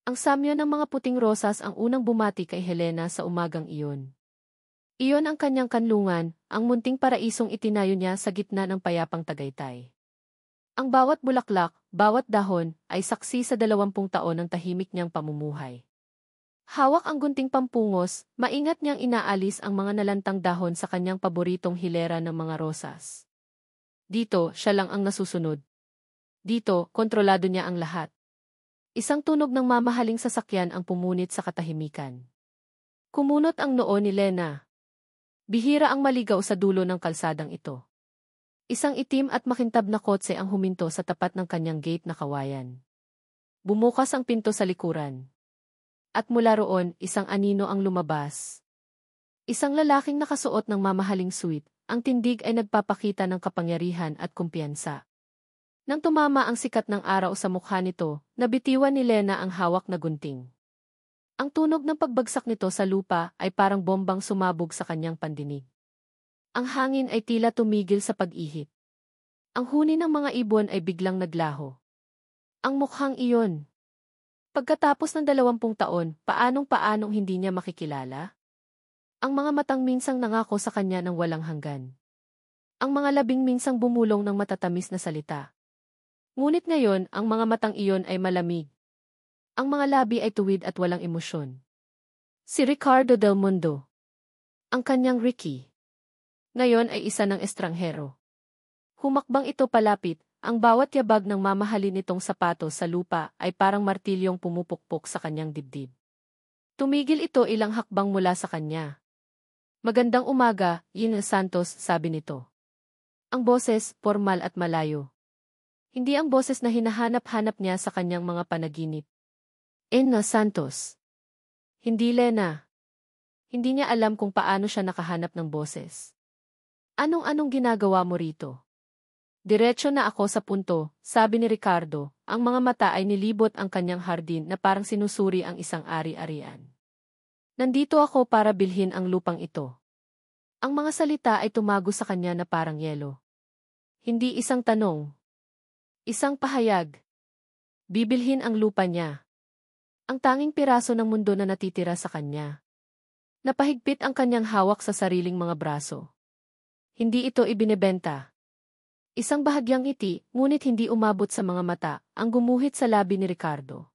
Ang samyo ng mga puting rosas ang unang bumati kay Helena sa umagang iyon. Iyon ang kanyang kanlungan, ang munting paraisong itinayo niya sa gitna ng payapang Tagaytay. Ang bawat bulaklak, bawat dahon, ay saksi sa 20 taon ng tahimik niyang pamumuhay. Hawak ang gunting pampungos, maingat niyang inaalis ang mga nalantang dahon sa kanyang paboritong hilera ng mga rosas. Dito, siya lang ang nasusunod. Dito, kontrolado niya ang lahat. Isang tunog ng mamahaling sasakyan ang pumunit sa katahimikan. Kumunot ang noo ni Lena. Bihira ang maligaw sa dulo ng kalsadang ito. Isang itim at makintab na kotse ang huminto sa tapat ng kanyang gate na kawayan. Bumukas ang pinto sa likuran. At mula roon, isang anino ang lumabas. Isang lalaking nakasuot ng mamahaling suit, ang tindig ay nagpapakita ng kapangyarihan at kumpiyansa. Nang tumama ang sikat ng araw sa mukha nito, nabitiwan ni Lena ang hawak na gunting. Ang tunog ng pagbagsak nito sa lupa ay parang bombang sumabog sa kanyang pandinig. Ang hangin ay tila tumigil sa pag-ihip. Ang huni ng mga ibon ay biglang naglaho. Ang mukhang iyon. Pagkatapos ng 20 taon, paanong hindi niya makikilala? Ang mga matang minsang nangako sa kanya ng walang hanggan. Ang mga labing minsang bumulong ng matatamis na salita. Ngunit ngayon, ang mga matang iyon ay malamig. Ang mga labi ay tuwid at walang emosyon. Si Ricardo Del Mundo. Ang kanyang Ricky. Ngayon ay isa ng estranghero. Humakbang ito palapit, ang bawat yabag ng mamahalin nitong sapatos sa lupa ay parang martilyong pumupukpok sa kanyang dibdib. Tumigil ito ilang hakbang mula sa kanya. Magandang umaga, Ina Santos, sabi nito. Ang boses, formal at malayo. Hindi ang boses na hinahanap-hanap niya sa kanyang mga panaginip. Ina Santos. Hindi Lena. Hindi niya alam kung paano siya nakahanap ng boses. Anong ginagawa mo rito? Diretso na ako sa punto, sabi ni Ricardo, ang mga mata ay nilibot ang kanyang hardin na parang sinusuri ang isang ari-arian. Nandito ako para bilhin ang lupang ito. Ang mga salita ay tumago sa kanya na parang yelo. Hindi isang tanong. Isang pahayag. Bibilhin ang lupa niya. Ang tanging piraso ng mundo na natitira sa kanya. Napahigpit ang kanyang hawak sa sariling mga braso. Hindi ito ibinebenta. Isang bahagyang ngiti, ngunit hindi umabot sa mga mata, ang gumuhit sa labi ni Ricardo.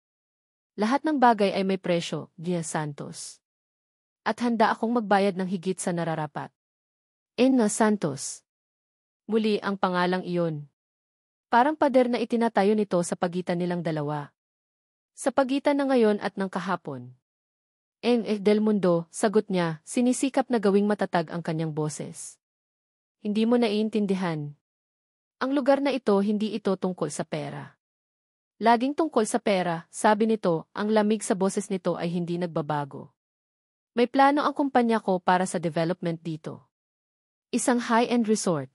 Lahat ng bagay ay may presyo, Ina Santos. At handa akong magbayad ng higit sa nararapat. Ina Santos. Muli ang pangalang iyon. Parang pader na itinatayo nito sa pagitan nilang dalawa. Sa pagitan na ngayon at ng kahapon. Del Mundo, sagot niya, sinisikap na gawing matatag ang kanyang boses. Hindi mo naiintindihan. Ang lugar na ito hindi ito tungkol sa pera. Laging tungkol sa pera, sabi nito, ang lamig sa boses nito ay hindi nagbabago. May plano ang kumpanya ko para sa development dito. Isang high-end resort.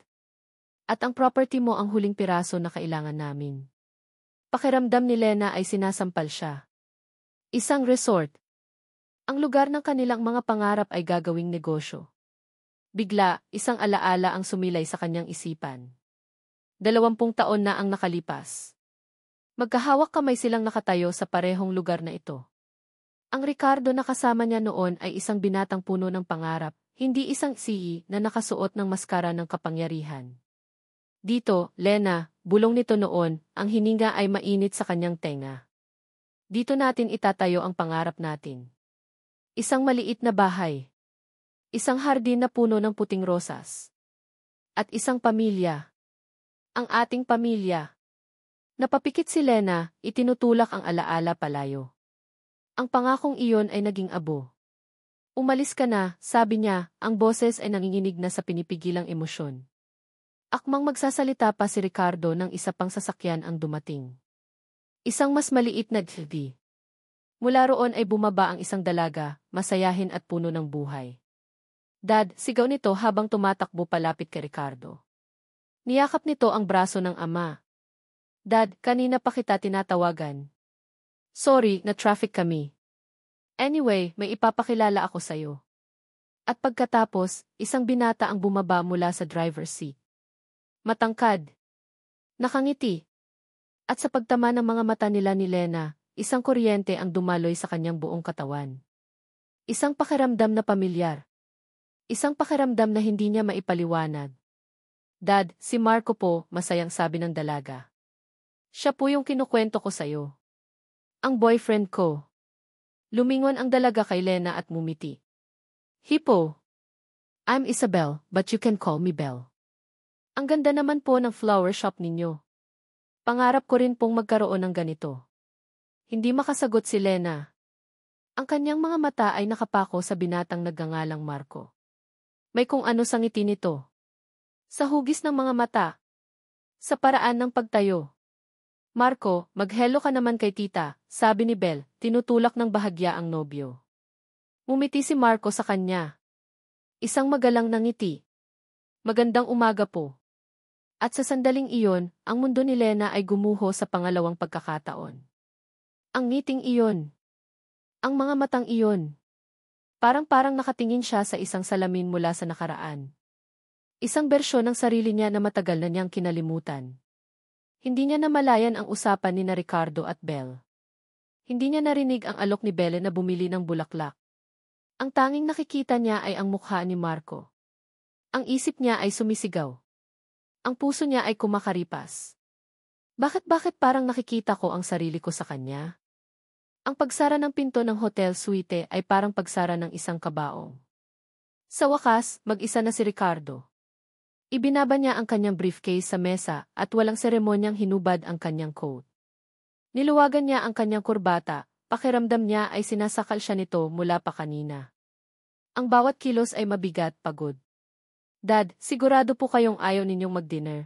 At ang property mo ang huling piraso na kailangan namin. Pakiramdam ni Lena ay sinasampal siya. Isang resort. Ang lugar ng kanilang mga pangarap ay gagawing negosyo. Bigla, isang alaala ang sumilay sa kanyang isipan. 20 taon na ang nakalipas. Magkahawak kamay silang nakatayo sa parehong lugar na ito. Ang Ricardo na kasama niya noon ay isang binatang puno ng pangarap, hindi isang sihi na nakasuot ng maskara ng kapangyarihan. Dito, Lena, bulong nito noon, ang hininga ay mainit sa kanyang tenga. Dito natin itatayo ang pangarap natin. Isang maliit na bahay. Isang hardin na puno ng puting rosas. At isang pamilya. Ang ating pamilya. Napapikit si Lena, itinutulak ang alaala palayo. Ang pangakong iyon ay naging abo. Umalis ka na, sabi niya, ang boses ay nanginginig na sa pinipigilang emosyon. Akmang magsasalita pa si Ricardo nang isa pang sasakyan ang dumating. Isang mas maliit na jeep. Mula roon ay bumaba ang isang dalaga, masayahin at puno ng buhay. Dad, sigaw nito habang tumatakbo palapit kay Ricardo. Niyakap nito ang braso ng ama. Dad, kanina pa kita tinatawagan. Sorry, na-traffic kami. Anyway, may ipapakilala ako sa'yo. At pagkatapos, isang binata ang bumaba mula sa driver's seat. Matangkad. Nakangiti. At sa pagtama ng mga mata nila ni Lena, isang kuryente ang dumaloy sa kanyang buong katawan. Isang pakiramdam na pamilyar. Isang pakiramdam na hindi niya maipaliwanag. Dad, si Marco po, masayang sabi ng dalaga. Siya po yung kinukwento ko sa'yo. Ang boyfriend ko. Lumingon ang dalaga kay Lena at mumiti. Hippo. I'm Isabel, but you can call me Belle. Ang ganda naman po ng flower shop ninyo. Pangarap ko rin pong magkaroon ng ganito. Hindi makasagot si Lena. Ang kanyang mga mata ay nakapako sa binatang nagngangalang Marco. May kung ano sa ngiti nito. Sa hugis ng mga mata. Sa paraan ng pagtayo. Marco, mag-hello ka naman kay tita, sabi ni Belle, tinutulak ng bahagya ang nobyo. Ngumiti si Marco sa kanya. Isang magalang na ngiti. Magandang umaga po. At sa sandaling iyon, ang mundo ni Lena ay gumuho sa pangalawang pagkakataon. Ang ngiting iyon. Ang mga matang iyon. Parang nakatingin siya sa isang salamin mula sa nakaraan. Isang bersyon ng sarili niya na matagal na niyang kinalimutan. Hindi niya namalayan ang usapan ni na Ricardo at Belle. Hindi niya narinig ang alok ni Belle na bumili ng bulaklak. Ang tanging nakikita niya ay ang mukha ni Marco. Ang isip niya ay sumisigaw. Ang puso niya ay kumakaripas. Bakit parang nakikita ko ang sarili ko sa kanya? Ang pagsara ng pinto ng hotel suite ay parang pagsara ng isang kabaong. Sa wakas, mag-isa na si Ricardo. Ibinaba niya ang kanyang briefcase sa mesa at walang seremonyang hinubad ang kanyang coat. Niluwagan niya ang kanyang kurbata, pakiramdam niya ay sinasakal siya nito mula pa kanina. Ang bawat kilos ay mabigat, pagod. Dad, sigurado po kayong ayaw ninyong mag-dinner.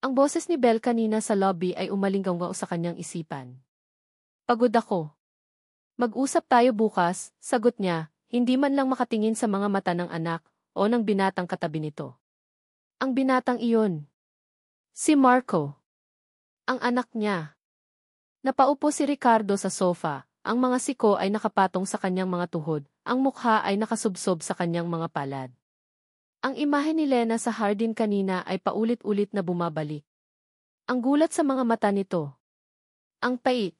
Ang boses ni Belle kanina sa lobby ay umalinggaw sa kanyang isipan. Pagod ako. Mag-usap tayo bukas, sagot niya, hindi man lang makatingin sa mga mata ng anak o ng binatang katabi nito. Ang binatang iyon. Si Marco. Ang anak niya. Napaupo si Ricardo sa sofa, ang mga siko ay nakapatong sa kanyang mga tuhod, ang mukha ay nakasubsob sa kanyang mga palad. Ang imahe ni Lena sa hardin kanina ay paulit-ulit na bumabalik. Ang gulat sa mga mata nito. Ang pait.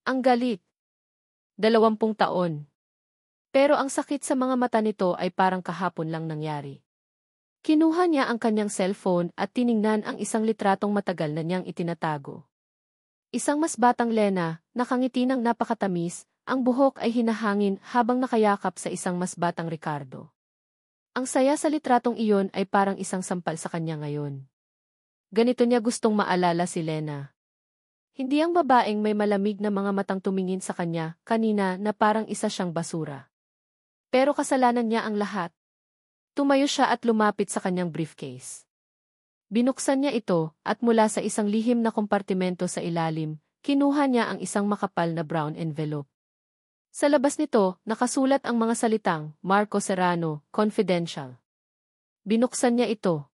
Ang galit. 20 taon. Pero ang sakit sa mga mata nito ay parang kahapon lang nangyari. Kinuha niya ang kanyang cellphone at tiningnan ang isang litratong matagal na niyang itinatago. Isang mas batang Lena, nakangiti ng napakatamis, ang buhok ay hinahangin habang nakayakap sa isang mas batang Ricardo. Ang saya sa litratong iyon ay parang isang sampal sa kanya ngayon. Ganito niya gustong maalala si Lena. Hindi ang babaeng may malamig na mga matang tumingin sa kanya kanina na parang isa siyang basura. Pero kasalanan niya ang lahat. Tumayo siya at lumapit sa kanyang briefcase. Binuksan niya ito at mula sa isang lihim na kompartimento sa ilalim, kinuha niya ang isang makapal na brown envelope. Sa labas nito, nakasulat ang mga salitang, Marco Serrano, Confidential. Binuksan niya ito.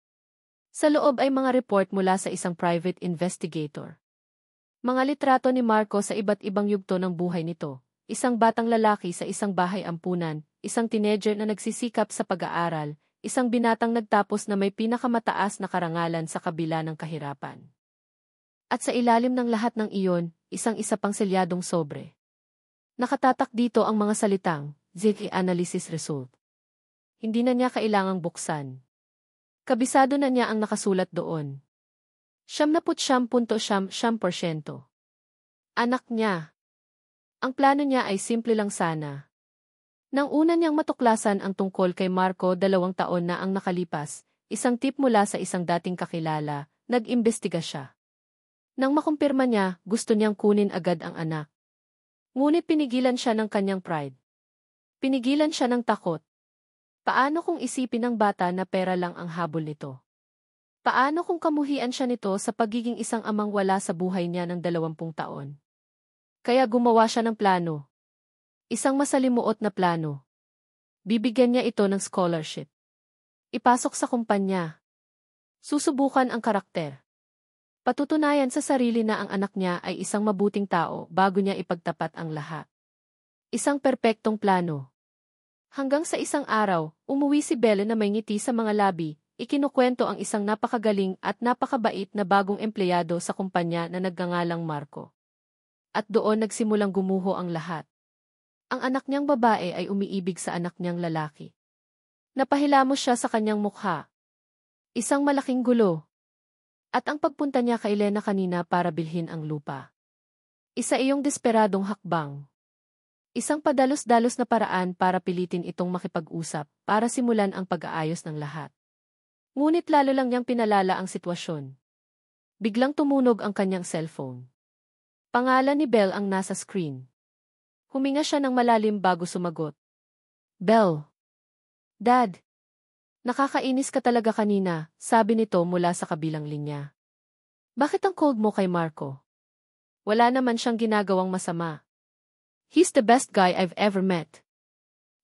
Sa loob ay mga report mula sa isang private investigator. Mga litrato ni Marco sa iba't ibang yugto ng buhay nito. Isang batang lalaki sa isang bahay ampunan, isang teenager na nagsisikap sa pag-aaral, isang binatang nagtapos na may pinakamataas na karangalan sa kabila ng kahirapan. At sa ilalim ng lahat ng iyon, isang isa pang selyadong sobre. Nakatatak dito ang mga salitang, ZK Analysis Result. Hindi na niya kailangang buksan. Kabisado na niya ang nakasulat doon. 79.7%. Anak niya. Ang plano niya ay simple lang sana. Nang una niyang matuklasan ang tungkol kay Marco 2 taon na ang nakalipas, isang tip mula sa isang dating kakilala, nag-imbestiga siya. Nang makumpirma niya, gusto niyang kunin agad ang anak. Ngunit pinigilan siya ng kanyang pride. Pinigilan siya ng takot. Paano kung isipin ng bata na pera lang ang habol nito? Paano kung kamuhian siya nito sa pagiging isang amang wala sa buhay niya ng 20 taon? Kaya gumawa siya ng plano. Isang masalimuot na plano. Bibigyan niya ito ng scholarship. Ipasok sa kumpanya. Susubukan ang karakter. Patutunayan sa sarili na ang anak niya ay isang mabuting tao bago niya ipagtapat ang lahat. Isang perpektong plano. Hanggang sa isang araw, umuwi si Belle na may ngiti sa mga labi, ikinukwento ang isang napakagaling at napakabait na bagong empleyado sa kumpanya na nagngangalang Marco. At doon nagsimulang gumuho ang lahat. Ang anak niyang babae ay umiibig sa anak niyang lalaki. Napahilamos siya sa kanyang mukha. Isang malaking gulo. At ang pagpunta niya kay Elena kanina para bilhin ang lupa. Isa iyong desperadong hakbang. Isang padalos-dalos na paraan para pilitin itong makipag-usap para simulan ang pag-aayos ng lahat. Ngunit lalo lang niyang pinalala ang sitwasyon. Biglang tumunog ang kanyang cellphone. Pangalan ni Belle ang nasa screen. Huminga siya ng malalim bago sumagot. Belle. Dad. Nakakainis ka talaga kanina, sabi nito mula sa kabilang linya. Bakit ang cold mo kay Marco? Wala naman siyang ginagawang masama. He's the best guy I've ever met.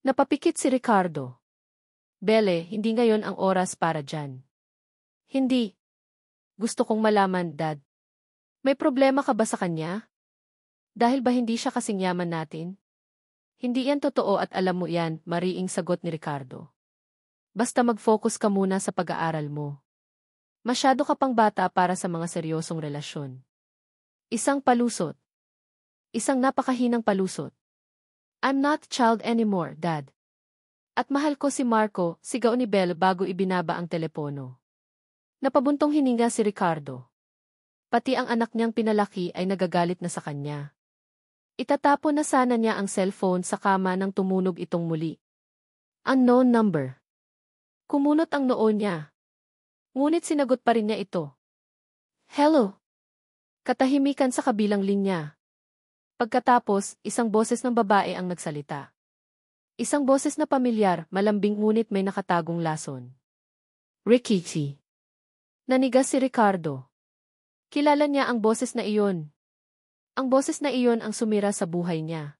Napapikit si Ricardo. Belle, hindi ngayon ang oras para dyan. Hindi. Gusto kong malaman, Dad. May problema ka ba sa kanya? Dahil ba hindi siya kasing yaman natin? Hindi yan totoo at alam mo yan, mariing sagot ni Ricardo. Basta mag-focus ka muna sa pag-aaral mo. Masyado ka pang bata para sa mga seryosong relasyon. Isang palusot. Isang napakahinang palusot. I'm not a child anymore, Dad. At mahal ko si Marco, sigaw ni Belle bago ibinaba ang telepono. Napabuntong hininga si Ricardo. Pati ang anak niyang pinalaki ay nagagalit na sa kanya. Itatapon na sana niya ang cellphone sa kama nang tumunog itong muli. Unknown number. Kumunot ang noo niya. Ngunit sinagot pa rin niya ito. Hello. Katahimikan sa kabilang linya. Pagkatapos, isang boses ng babae ang nagsalita. Isang boses na pamilyar, malambing ngunit may nakatagong lason. Ricky T. Nanigas si Ricardo. Kilala niya ang boses na iyon. Ang boses na iyon ang sumira sa buhay niya.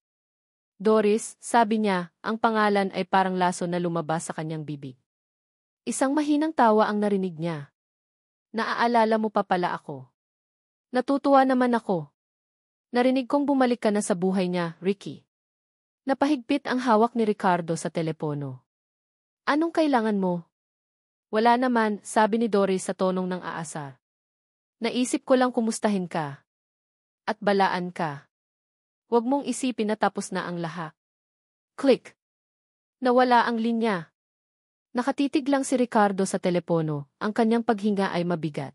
Doris, sabi niya, ang pangalan ay parang lason na lumabas sa kanyang bibig. Isang mahinang tawa ang narinig niya. Naaalala mo pa pala ako. Natutuwa naman ako. Narinig kong bumalik ka na sa buhay niya, Ricky. Napahigpit ang hawak ni Ricardo sa telepono. Anong kailangan mo? Wala naman, sabi ni Doris sa tonong ng aasar. Naisip ko lang kumustahin ka. At balaan ka. Huwag mong isipin na tapos na ang lahat. Click. Nawala ang linya. Nakatitig lang si Ricardo sa telepono, ang kanyang paghinga ay mabigat.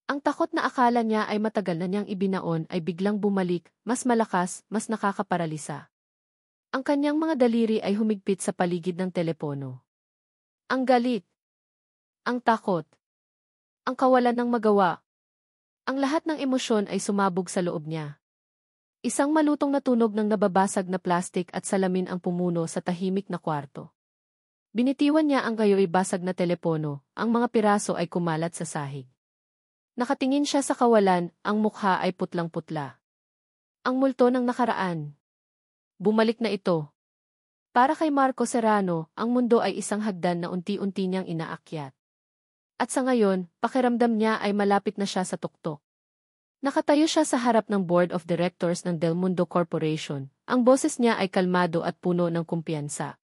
Ang takot na akala niya ay matagal na niyang ibinaon ay biglang bumalik, mas malakas, mas nakakaparalisa. Ang kanyang mga daliri ay humigpit sa paligid ng telepono. Ang galit. Ang takot. Ang kawalan ng magawa. Ang lahat ng emosyon ay sumabog sa loob niya. Isang malutong na tunog ng nababasag na plastik at salamin ang pumuno sa tahimik na kwarto. Binitiwan niya ang gayo'y basag na telepono, ang mga piraso ay kumalat sa sahig. Nakatingin siya sa kawalan, ang mukha ay putlang-putla. Ang multo ng nakaraan. Bumalik na ito. Para kay Marco Serrano, ang mundo ay isang hagdan na unti-unti niyang inaakyat. At sa ngayon, pakiramdam niya ay malapit na siya sa tuktok. Nakatayo siya sa harap ng Board of Directors ng Del Mundo Corporation. Ang boses niya ay kalmado at puno ng kumpiyansa.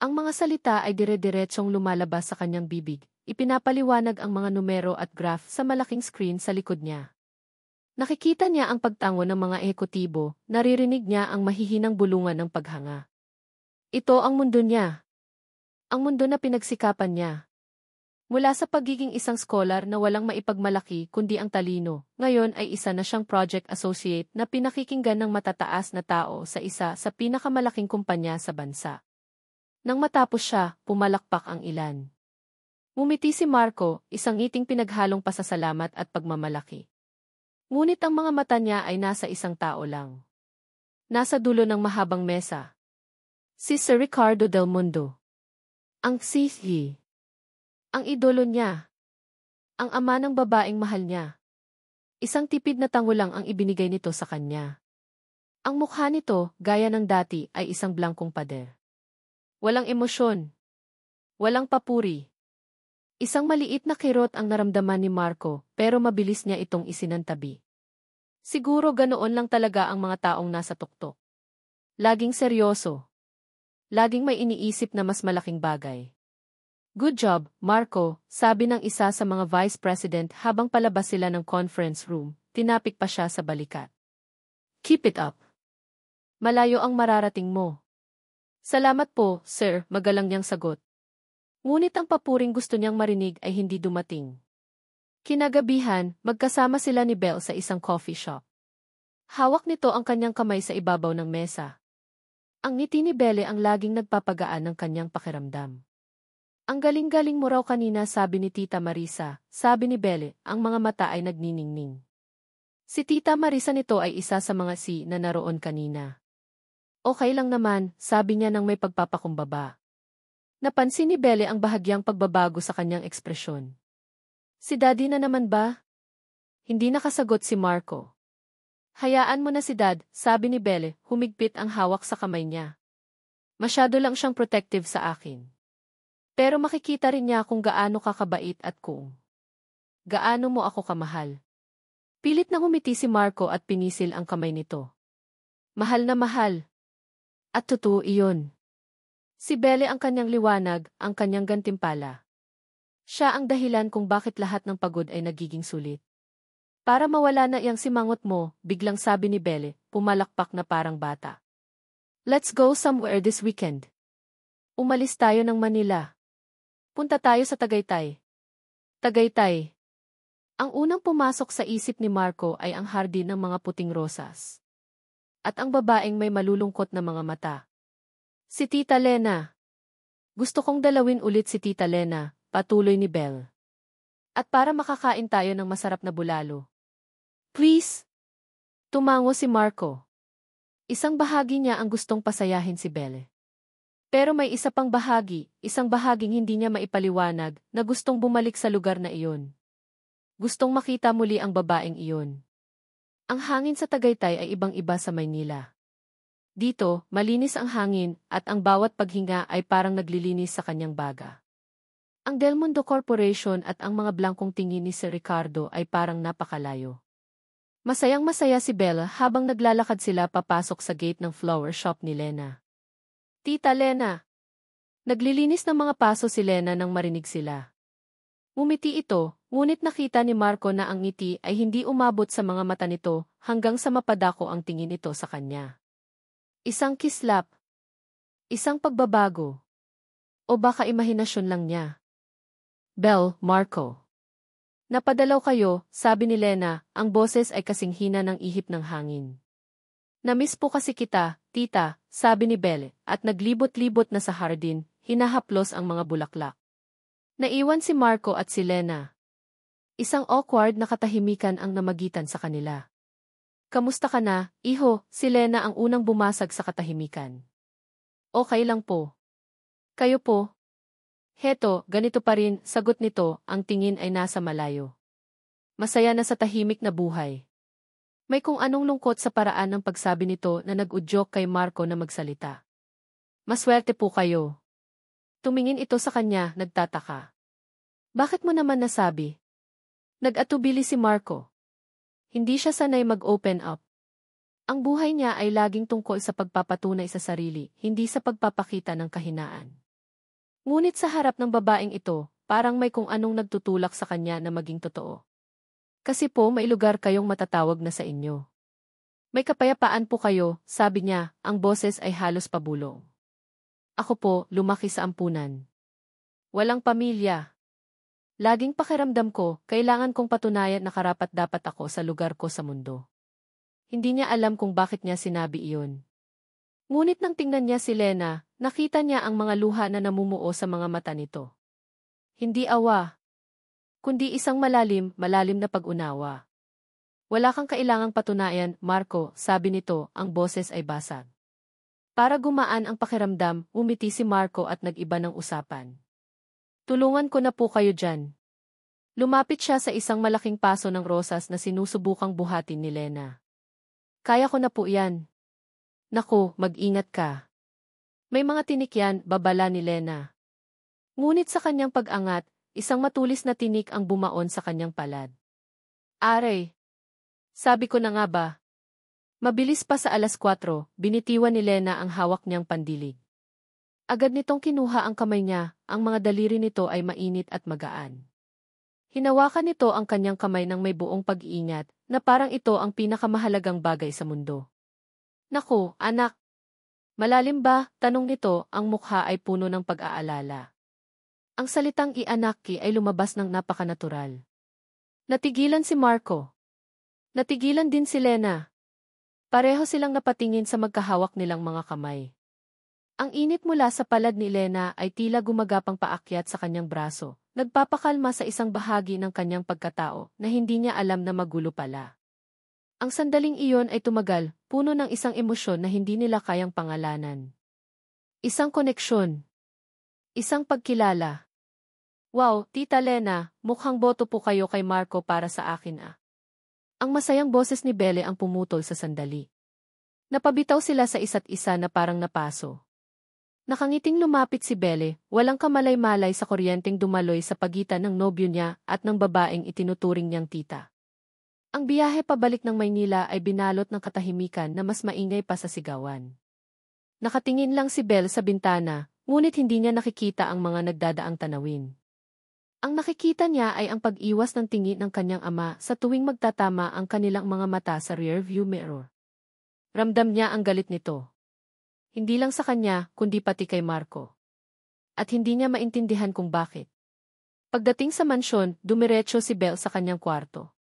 Ang mga salita ay dire-diretsong lumalabas sa kanyang bibig. Ipinapaliwanag ang mga numero at graph sa malaking screen sa likod niya. Nakikita niya ang pagtango ng mga ehekutibo, naririnig niya ang mahihinang bulungan ng paghanga. Ito ang mundo niya. Ang mundo na pinagsikapan niya. Mula sa pagiging isang scholar na walang maipagmalaki kundi ang talino, ngayon ay isa na siyang project associate na pinakikinggan ng matataas na tao sa isa sa pinakamalaking kumpanya sa bansa. Nang matapos siya, pumalakpak ang ilan. Ngumiti si Marco, isang ngiting pinaghalong pasasalamat at pagmamalaki. Ngunit ang mga mata niya ay nasa isang tao lang. Nasa dulo ng mahabang mesa. Si Sir Ricardo Del Mundo. Ang sihi. Ang idolo niya. Ang ama ng babaeng mahal niya. Isang tipid na tango lang ang ibinigay nito sa kanya. Ang mukha nito, gaya ng dati, ay isang blankong pader. Walang emosyon. Walang papuri. Isang maliit na kirot ang naramdaman ni Marco, pero mabilis niya itong isinantabi. Siguro ganoon lang talaga ang mga taong nasa tuktok. Laging seryoso. Laging may iniisip na mas malaking bagay. Good job, Marco, sabi ng isa sa mga vice president habang palabas sila ng conference room, tinapik pa siya sa balikat. Keep it up. Malayo ang mararating mo. Salamat po, sir, magalang niyang sagot. Ngunit ang papuring gusto niyang marinig ay hindi dumating. Kinagabihan, magkasama sila ni Belle sa isang coffee shop. Hawak nito ang kanyang kamay sa ibabaw ng mesa. Ang ngiti ni Belle ang laging nagpapagaan ng kanyang pakiramdam. Ang galing-galing mo raw kanina, sabi ni Tita Marisa, sabi ni Belle, ang mga mata ay nagniningning. Si Tita Marisa nito ay isa sa mga na naroon kanina. Okay lang naman, sabi niya nang may pagpapakumbaba. Napansin ni Belle ang bahagyang pagbabago sa kanyang ekspresyon. Si Daddy na naman ba? Hindi nakasagot si Marco. Hayaan mo na si Dad, sabi ni Belle, humigpit ang hawak sa kamay niya. Masyado lang siyang protective sa akin. Pero makikita rin niya kung gaano ka kabait at kung gaano mo ako kamahal. Pilit na ngumiti si Marco at pinisil ang kamay nito. Mahal na mahal. At totoo iyon. Si Belle ang kanyang liwanag, ang kanyang gantimpala. Siya ang dahilan kung bakit lahat ng pagod ay nagiging sulit. Para mawala na iyang simangot mo, biglang sabi ni Belle, pumalakpak na parang bata. Let's go somewhere this weekend. Umalis tayo ng Manila. Punta tayo sa Tagaytay. Tagaytay. Ang unang pumasok sa isip ni Marco ay ang hardin ng mga puting rosas. At ang babaeng may malulungkot na mga mata. Si Tita Lena. Gusto kong dalawin ulit si Tita Lena, patuloy ni Belle. At para makakain tayo ng masarap na bulalo. Please. Tumango si Marco. Isang bahagi niya ang gustong pasayahin si Belle. Pero may isa pang bahagi, isang bahaging hindi niya maipaliwanag, na gustong bumalik sa lugar na iyon. Gustong makita muli ang babaeng iyon. Ang hangin sa Tagaytay ay ibang-iba sa Maynila. Dito, malinis ang hangin at ang bawat paghinga ay parang naglilinis sa kanyang baga. Ang Del Mundo Corporation at ang mga blankong tingin ni Sir Ricardo ay parang napakalayo. Masayang-masaya si Bella habang naglalakad sila papasok sa gate ng flower shop ni Lena. Tita Lena! Naglilinis ng mga paso si Lena nang marinig sila. Ngumiti ito, ngunit nakita ni Marco na ang ngiti ay hindi umabot sa mga mata nito hanggang sa mapadako ang tingin ito sa kanya. Isang kislap. Isang pagbabago. O baka imahinasyon lang niya. Belle, Marco. Napadalaw kayo, sabi ni Lena, ang boses ay kasing hina ng ihip ng hangin. Namiss po kasi kita, tita, sabi ni Belle, at naglibot-libot na sa hardin, hinahaplos ang mga bulaklak. Naiwan si Marco at si Lena. Isang awkward na katahimikan ang namagitan sa kanila. Kamusta ka na, iho? Si Lena ang unang bumasag sa katahimikan. Okay lang po. Kayo po? Heto, ganito pa rin, sagot nito, ang tingin ay nasa malayo. Masaya na sa tahimik na buhay. May kung anong lungkot sa paraan ng pagsabi nito na nag-udyok kay Marco na magsalita. Maswerte po kayo. Tumingin ito sa kanya, nagtataka. Bakit mo naman nasabi? Nag-atubili si Marco. Hindi siya sanay mag-open up. Ang buhay niya ay laging tungkol sa pagpapatunay sa sarili, hindi sa pagpapakita ng kahinaan. Ngunit sa harap ng babaeng ito, parang may kung anong nagtutulak sa kanya na maging totoo. Kasi po may lugar kayong matatawag na sa inyo. May kapayapaan po kayo, sabi niya, ang boses ay halos pabulong. Ako po, lumaki sa ampunan. Walang pamilya. Laging pakiramdam ko, kailangan kong patunayan na karapat-dapat ako sa lugar ko sa mundo. Hindi niya alam kung bakit niya sinabi iyon. Ngunit nang tingnan niya si Lena, nakita niya ang mga luha na namumuo sa mga mata nito. Hindi awa, kundi isang malalim na pag-unawa. Wala kang kailangang patunayan, Marco, sabi nito, ang boses ay basag. Para gumaan ang pakiramdam, umiti si Marco at nag-iba ng usapan. Tulungan ko na po kayo dyan. Lumapit siya sa isang malaking paso ng rosas na sinusubukang buhatin ni Lena. Kaya ko na po yan. Naku, mag-ingat ka. May mga tinik yan, babala ni Lena. Ngunit sa kanyang pag-angat, isang matulis na tinik ang bumaon sa kanyang palad. Aray! Sabi ko na nga ba? Mabilis pa sa 4:00, binitiwan ni Lena ang hawak niyang pandilig. Agad nitong kinuha ang kamay niya, ang mga daliri nito ay mainit at magaan. Hinawakan nito ang kanyang kamay ng may buong pag-iingat, na parang ito ang pinakamahalagang bagay sa mundo. Naku, anak! Malalim ba? Tanong nito, ang mukha ay puno ng pag-aalala. Ang salitang "i-anak" ay lumabas ng napakanatural. Natigilan si Marco. Natigilan din si Lena. Pareho silang napatingin sa magkahawak nilang mga kamay. Ang init mula sa palad ni Lena ay tila gumagapang paakyat sa kanyang braso, nagpapakalma sa isang bahagi ng kanyang pagkatao na hindi niya alam na magulo pala. Ang sandaling iyon ay tumagal, puno ng isang emosyon na hindi nila kayang pangalanan. Isang koneksyon. Isang pagkilala. Wow, Tita Lena, mukhang boto po kayo kay Marco para sa akin ah. Ang masayang boses ni Belle ang pumutol sa sandali. Napabitaw sila sa isa't isa na parang napaso. Nakangiting lumapit si Belle, walang kamalay-malay sa kuryenteng dumaloy sa pagitan ng nobyo niya at ng babaeng itinuturing niyang tita. Ang biyahe pabalik ng Maynila ay binalot ng katahimikan na mas maingay pa sa sigawan. Nakatingin lang si Belle sa bintana, ngunit hindi niya nakikita ang mga nagdadaang tanawin. Ang nakikita niya ay ang pag-iwas ng tingin ng kanyang ama sa tuwing magtatama ang kanilang mga mata sa rearview mirror. Ramdam niya ang galit nito. Hindi lang sa kanya, kundi pati kay Marco. At hindi niya maintindihan kung bakit. Pagdating sa mansyon, dumiretso si Belle sa kanyang kwarto.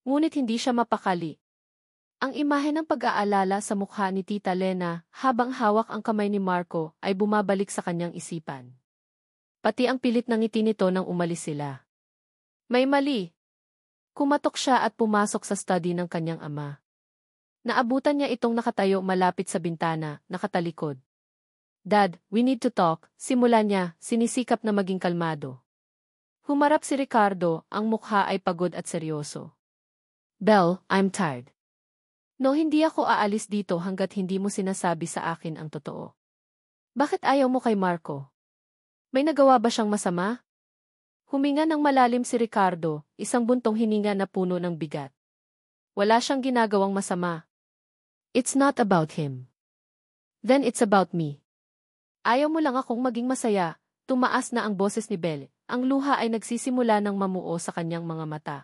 Ngunit hindi siya mapakali. Ang imahe ng pag-aalala sa mukha ni Tita Lena habang hawak ang kamay ni Marco ay bumabalik sa kanyang isipan. Pati ang pilit ng ngiti nito nang umalis sila. May mali. Kumatok siya at pumasok sa study ng kanyang ama. Naabutan niya itong nakatayo malapit sa bintana, nakatalikod. Dad, we need to talk, simula niya, sinisikap na maging kalmado. Humarap si Ricardo, ang mukha ay pagod at seryoso. Belle, I'm tired. No, hindi ako aalis dito hanggat hindi mo sinasabi sa akin ang totoo. Bakit ayaw mo kay Marco? May nagawa ba siyang masama? Huminga ng malalim si Ricardo, isang buntong hininga na puno ng bigat. Wala siyang ginagawang masama. It's not about him. Then it's about me. Ayaw mo lang akong maging masaya, tumaas na ang boses ni Belle. Ang luha ay nagsisimula ng mamuo sa kanyang mga mata.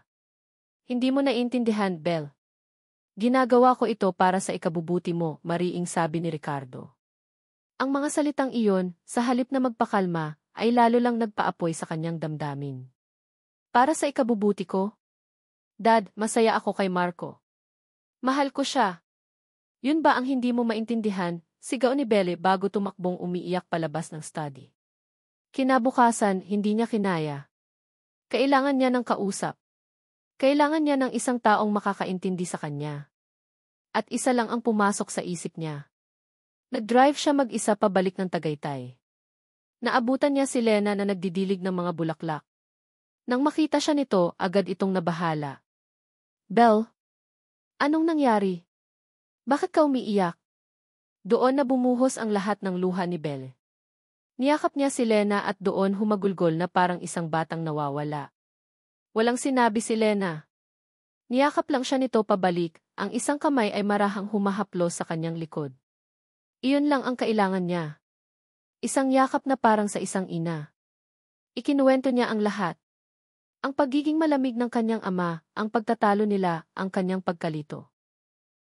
Hindi mo naiintindihan, Belle. Ginagawa ko ito para sa ikabubuti mo, mariing sabi ni Ricardo. Ang mga salitang iyon, sa halip na magpakalma, ay lalo lang nagpaapoy sa kanyang damdamin. Para sa ikabubuti ko? Dad, masaya ako kay Marco. Mahal ko siya. Yun ba ang hindi mo maintindihan? Sigaw ni Belle bago tumakbong umiiyak palabas ng study. Kinabukasan, hindi niya kinaya. Kailangan niya ng kausap. Kailangan niya ng isang taong makakaintindi sa kanya. At isa lang ang pumasok sa isip niya. Nag-drive siya mag-isa pabalik ng Tagaytay. Naabutan niya si Lena na nagdidilig ng mga bulaklak. Nang makita siya nito, agad itong nabahala. Belle, anong nangyari? Bakit ka umiiyak? Doon na bumuhos ang lahat ng luha ni Belle. Niyakap niya si Lena at doon humagulgol na parang isang batang nawawala. Walang sinabi si Lena. Niyakap lang siya nito pabalik, ang isang kamay ay marahang humahaplos sa kanyang likod. Iyon lang ang kailangan niya. Isang yakap na parang sa isang ina. Ikinuwento niya ang lahat. Ang pagiging malamig ng kanyang ama, ang pagtatalo nila, ang kanyang pagkalito.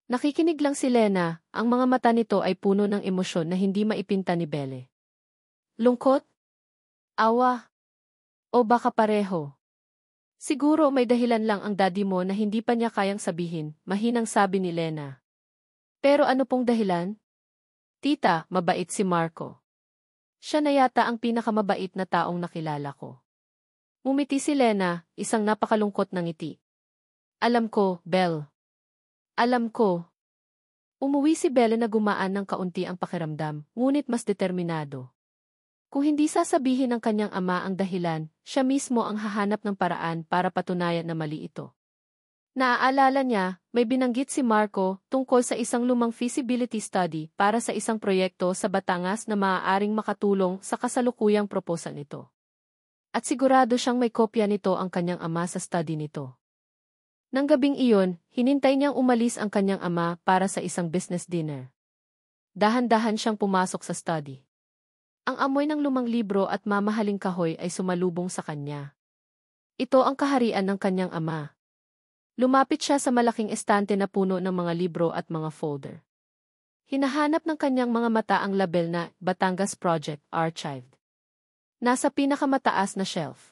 Nakikinig lang si Lena, ang mga mata nito ay puno ng emosyon na hindi maipinta ni Belle. Lungkot? Awa? O baka pareho? Siguro may dahilan lang ang daddy mo na hindi pa niya kayang sabihin, mahinang sabi ni Lena. Pero ano pong dahilan? Tita, mabait si Marco. Siya na yata ang pinakamabait na taong nakilala ko. Umiti si Lena, isang napakalungkot na ngiti. Alam ko, Belle. Alam ko. Umuwi si Belle na gumaan ng kaunti ang pakiramdam, ngunit mas determinado. Kung hindi sasabihin ng kanyang ama ang dahilan, siya mismo ang hahanap ng paraan para patunayan na mali ito. Naaalala niya, may binanggit si Marco tungkol sa isang lumang feasibility study para sa isang proyekto sa Batangas na maaaring makatulong sa kasalukuyang proposal nito. At sigurado siyang may kopya nito ang kanyang ama sa study nito. Nang gabing iyon, hinintay niyang umalis ang kanyang ama para sa isang business dinner. Dahan-dahan siyang pumasok sa study. Ang amoy ng lumang libro at mamahaling kahoy ay sumalubong sa kanya. Ito ang kaharian ng kanyang ama. Lumapit siya sa malaking estante na puno ng mga libro at mga folder. Hinahanap ng kanyang mga mata ang label na Batangas Project Archived. Nasa pinakamataas na shelf.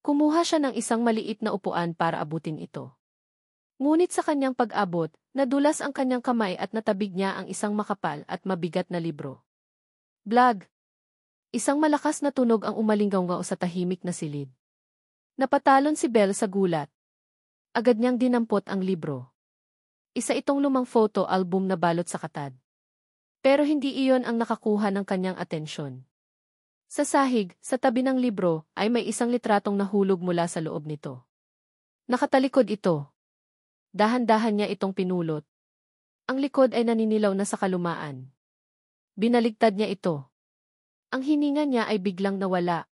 Kumuha siya ng isang maliit na upuan para abutin ito. Ngunit sa kanyang pag-abot, nadulas ang kanyang kamay at natabig niya ang isang makapal at mabigat na libro. Blag! Isang malakas na tunog ang umalinggaw sa tahimik na silid. Napatalon si Belle sa gulat. Agad niyang dinampot ang libro. Isa itong lumang photo album na balot sa katad. Pero hindi iyon ang nakakuha ng kanyang atensyon. Sa sahig, sa tabi ng libro, ay may isang litratong nahulog mula sa loob nito. Nakatalikod ito. Dahan-dahan niya itong pinulot. Ang likod ay naninilaw na sa kalumaan. Binaligtad niya ito. Ang hininga niya ay biglang nawala.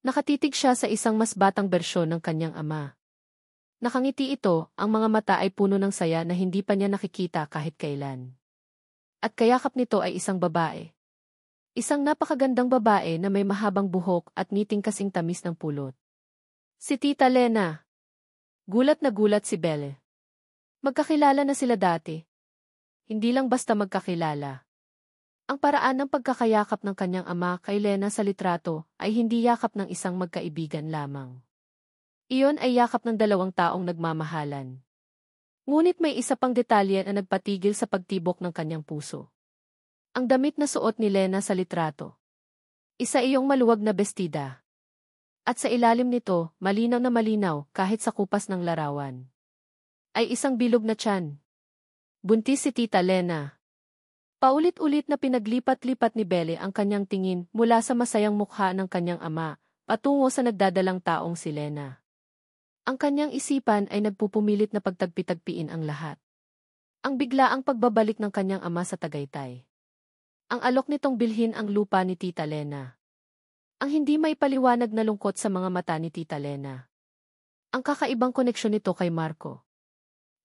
Nakatitig siya sa isang mas batang bersyon ng kanyang ama. Nakangiti ito, ang mga mata ay puno ng saya na hindi pa niya nakikita kahit kailan. At kayakap nito ay isang babae. Isang napakagandang babae na may mahabang buhok at ngiting kasing tamis ng pulot. Si Tita Lena. Gulat na gulat si Belle. Magkakilala na sila dati. Hindi lang basta magkakilala. Ang paraan ng pagkakayakap ng kanyang ama kay Lena sa litrato ay hindi yakap ng isang magkaibigan lamang. Iyon ay yakap ng dalawang taong nagmamahalan. Ngunit may isa pang detalye na nagpatigil sa pagtibok ng kanyang puso. Ang damit na suot ni Lena sa litrato. Isa iyong maluwag na bestida. At sa ilalim nito, malinaw na malinaw kahit sa kupas ng larawan. Ay isang bilog na tiyan. Buntis si Tita Lena. Paulit-ulit na pinaglipat-lipat ni Belle ang kanyang tingin mula sa masayang mukha ng kanyang ama, patungo sa nagdadalang taong si Lena. Ang kanyang isipan ay nagpupumilit na pagtagpi-tagpiin ang lahat. Ang biglaang pagbabalik ng kanyang ama sa Tagaytay. Ang alok nitong bilhin ang lupa ni Tita Lena. Ang hindi may paliwanag na lungkot sa mga mata ni Tita Lena. Ang kakaibang koneksyon nito kay Marco.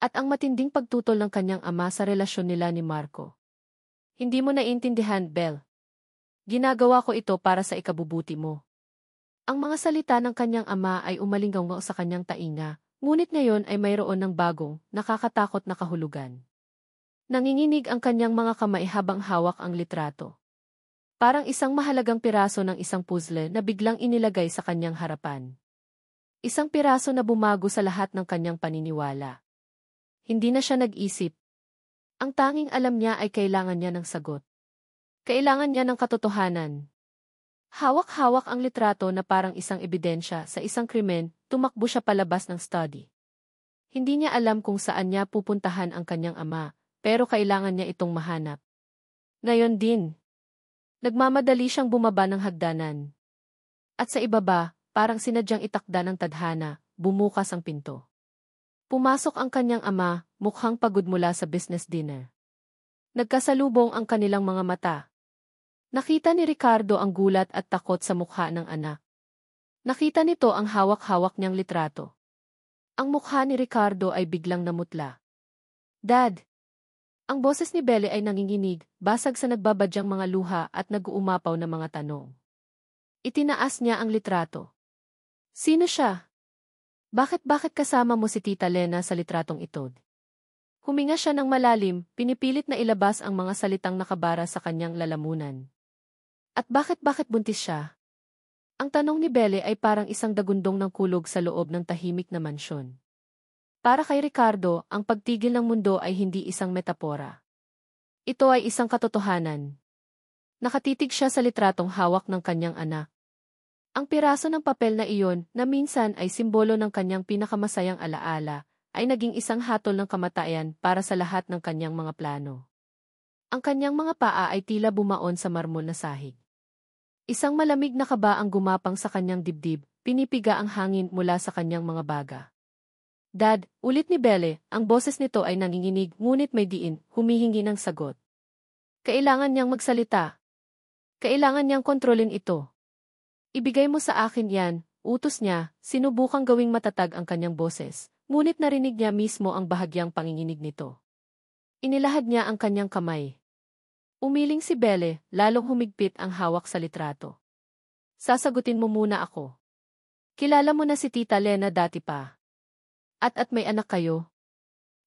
At ang matinding pagtutol ng kanyang ama sa relasyon nila ni Marco. Hindi mo naiintindihan, Belle. Ginagawa ko ito para sa ikabubuti mo. Ang mga salita ng kanyang ama ay umalinggaw sa kanyang tainga, ngunit ngayon ay mayroon ng bagong, nakakatakot na kahulugan. Nanginginig ang kanyang mga kamay habang hawak ang litrato. Parang isang mahalagang piraso ng isang puzzle na biglang inilagay sa kanyang harapan. Isang piraso na bumago sa lahat ng kanyang paniniwala. Hindi na siya nag-isip. Ang tanging alam niya ay kailangan niya ng sagot. Kailangan niya ng katotohanan. Hawak-hawak ang litrato na parang isang ebidensya sa isang krimen, tumakbo siya palabas ng study. Hindi niya alam kung saan niya pupuntahan ang kanyang ama, pero kailangan niya itong mahanap. Ngayon din, nagmamadali siyang bumaba ng hagdanan. At sa ibaba, parang sinadyang itakda ng tadhana, bumukas ang pinto. Pumasok ang kanyang ama, mukhang pagod mula sa business dinner. Nagkasalubong ang kanilang mga mata. Nakita ni Ricardo ang gulat at takot sa mukha ng anak. Nakita nito ang hawak-hawak niyang litrato. Ang mukha ni Ricardo ay biglang namutla. Dad! Ang boses ni Belle ay nanginginig, basag sa nagbabadyang mga luha at nag-uumapaw na mga tanong. Itinaas niya ang litrato. Sino siya? Bakit kasama mo si Tita Lena sa litratong ito? Huminga siya ng malalim, pinipilit na ilabas ang mga salitang nakabara sa kanyang lalamunan. At bakit buntis siya? Ang tanong ni Belle ay parang isang dagundong ng kulog sa loob ng tahimik na mansyon. Para kay Ricardo, ang pagtigil ng mundo ay hindi isang metapora. Ito ay isang katotohanan. Nakatitig siya sa litratong hawak ng kanyang anak. Ang piraso ng papel na iyon, na minsan ay simbolo ng kanyang pinakamasayang alaala, ay naging isang hatol ng kamatayan para sa lahat ng kanyang mga plano. Ang kanyang mga paa ay tila bumaon sa marmol na sahig. Isang malamig na kaba ang gumapang sa kanyang dibdib, pinipiga ang hangin mula sa kanyang mga baga. Dad, ulit ni Belle, ang boses nito ay nanginginig ngunit may diin, humihingi ng sagot. Kailangan niyang magsalita. Kailangan niyang kontrolin ito. Ibigay mo sa akin yan, utos niya, sinubukang gawing matatag ang kanyang boses, ngunit narinig niya mismo ang bahagyang panginginig nito. Inilahad niya ang kanyang kamay. Umiling si Belle, lalong humigpit ang hawak sa litrato. Sasagutin mo muna ako. Kilala mo na si Tita Lena dati pa. At may anak kayo?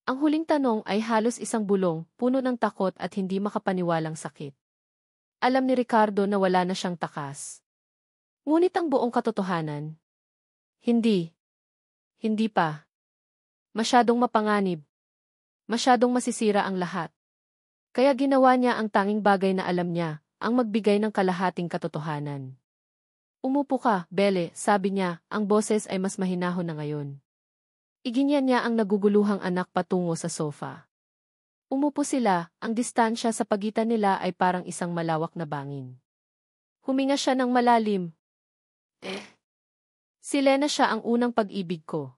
Ang huling tanong ay halos isang bulong, puno ng takot at hindi makapaniwalang sakit. Alam ni Ricardo na wala na siyang takas. Ngunit ang buong katotohanan. Hindi. Hindi pa. Masyadong mapanganib. Masyadong masisira ang lahat. Kaya ginawa niya ang tanging bagay na alam niya, ang magbigay ng kalahating katotohanan. Umupo ka, Belle, sabi niya, ang boses ay mas mahinahon na ngayon. Iginyan niya ang naguguluhang anak patungo sa sofa. Umupo sila, ang distansya sa pagitan nila ay parang isang malawak na bangin. Huminga siya ng malalim. Si Lena siya ang unang pag-ibig ko.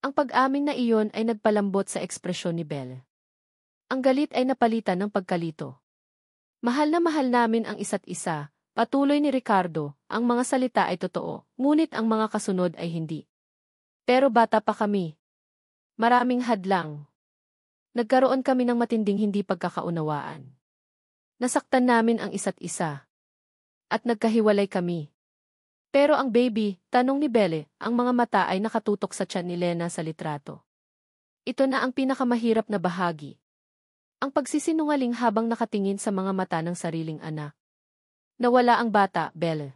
Ang pag-amin na iyon ay nagpalambot sa ekspresyon ni Belle. Ang galit ay napalitan ng pagkalito. Mahal na mahal namin ang isa't isa, patuloy ni Ricardo, ang mga salita ay totoo, ngunit ang mga kasunod ay hindi. Pero bata pa kami. Maraming hadlang. Nagkaroon kami ng matinding hindi pagkakaunawaan. Nasaktan namin ang isa't isa. At nagkahiwalay kami. Pero ang baby, tanong ni Belle, ang mga mata ay nakatutok sa tiyan ni Lena sa litrato. Ito na ang pinakamahirap na bahagi. Ang pagsisinungaling habang nakatingin sa mga mata ng sariling anak. Nawala ang bata, Belle.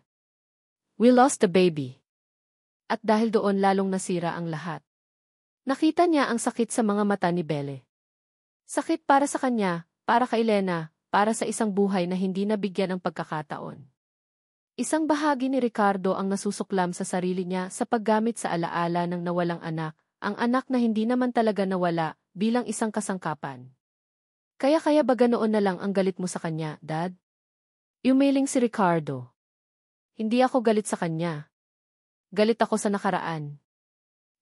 We lost the baby. At dahil doon lalong nasira ang lahat. Nakita niya ang sakit sa mga mata ni Belle. Sakit para sa kanya, para kay Lena, para sa isang buhay na hindi nabigyan ng pagkakataon. Isang bahagi ni Ricardo ang nasusuklam sa sarili niya sa paggamit sa alaala ng nawalang anak, ang anak na hindi naman talaga nawala, bilang isang kasangkapan. Kaya ba ganoon na lang ang galit mo sa kanya, Dad? Umiling si Ricardo. Hindi ako galit sa kanya. Galit ako sa nakaraan.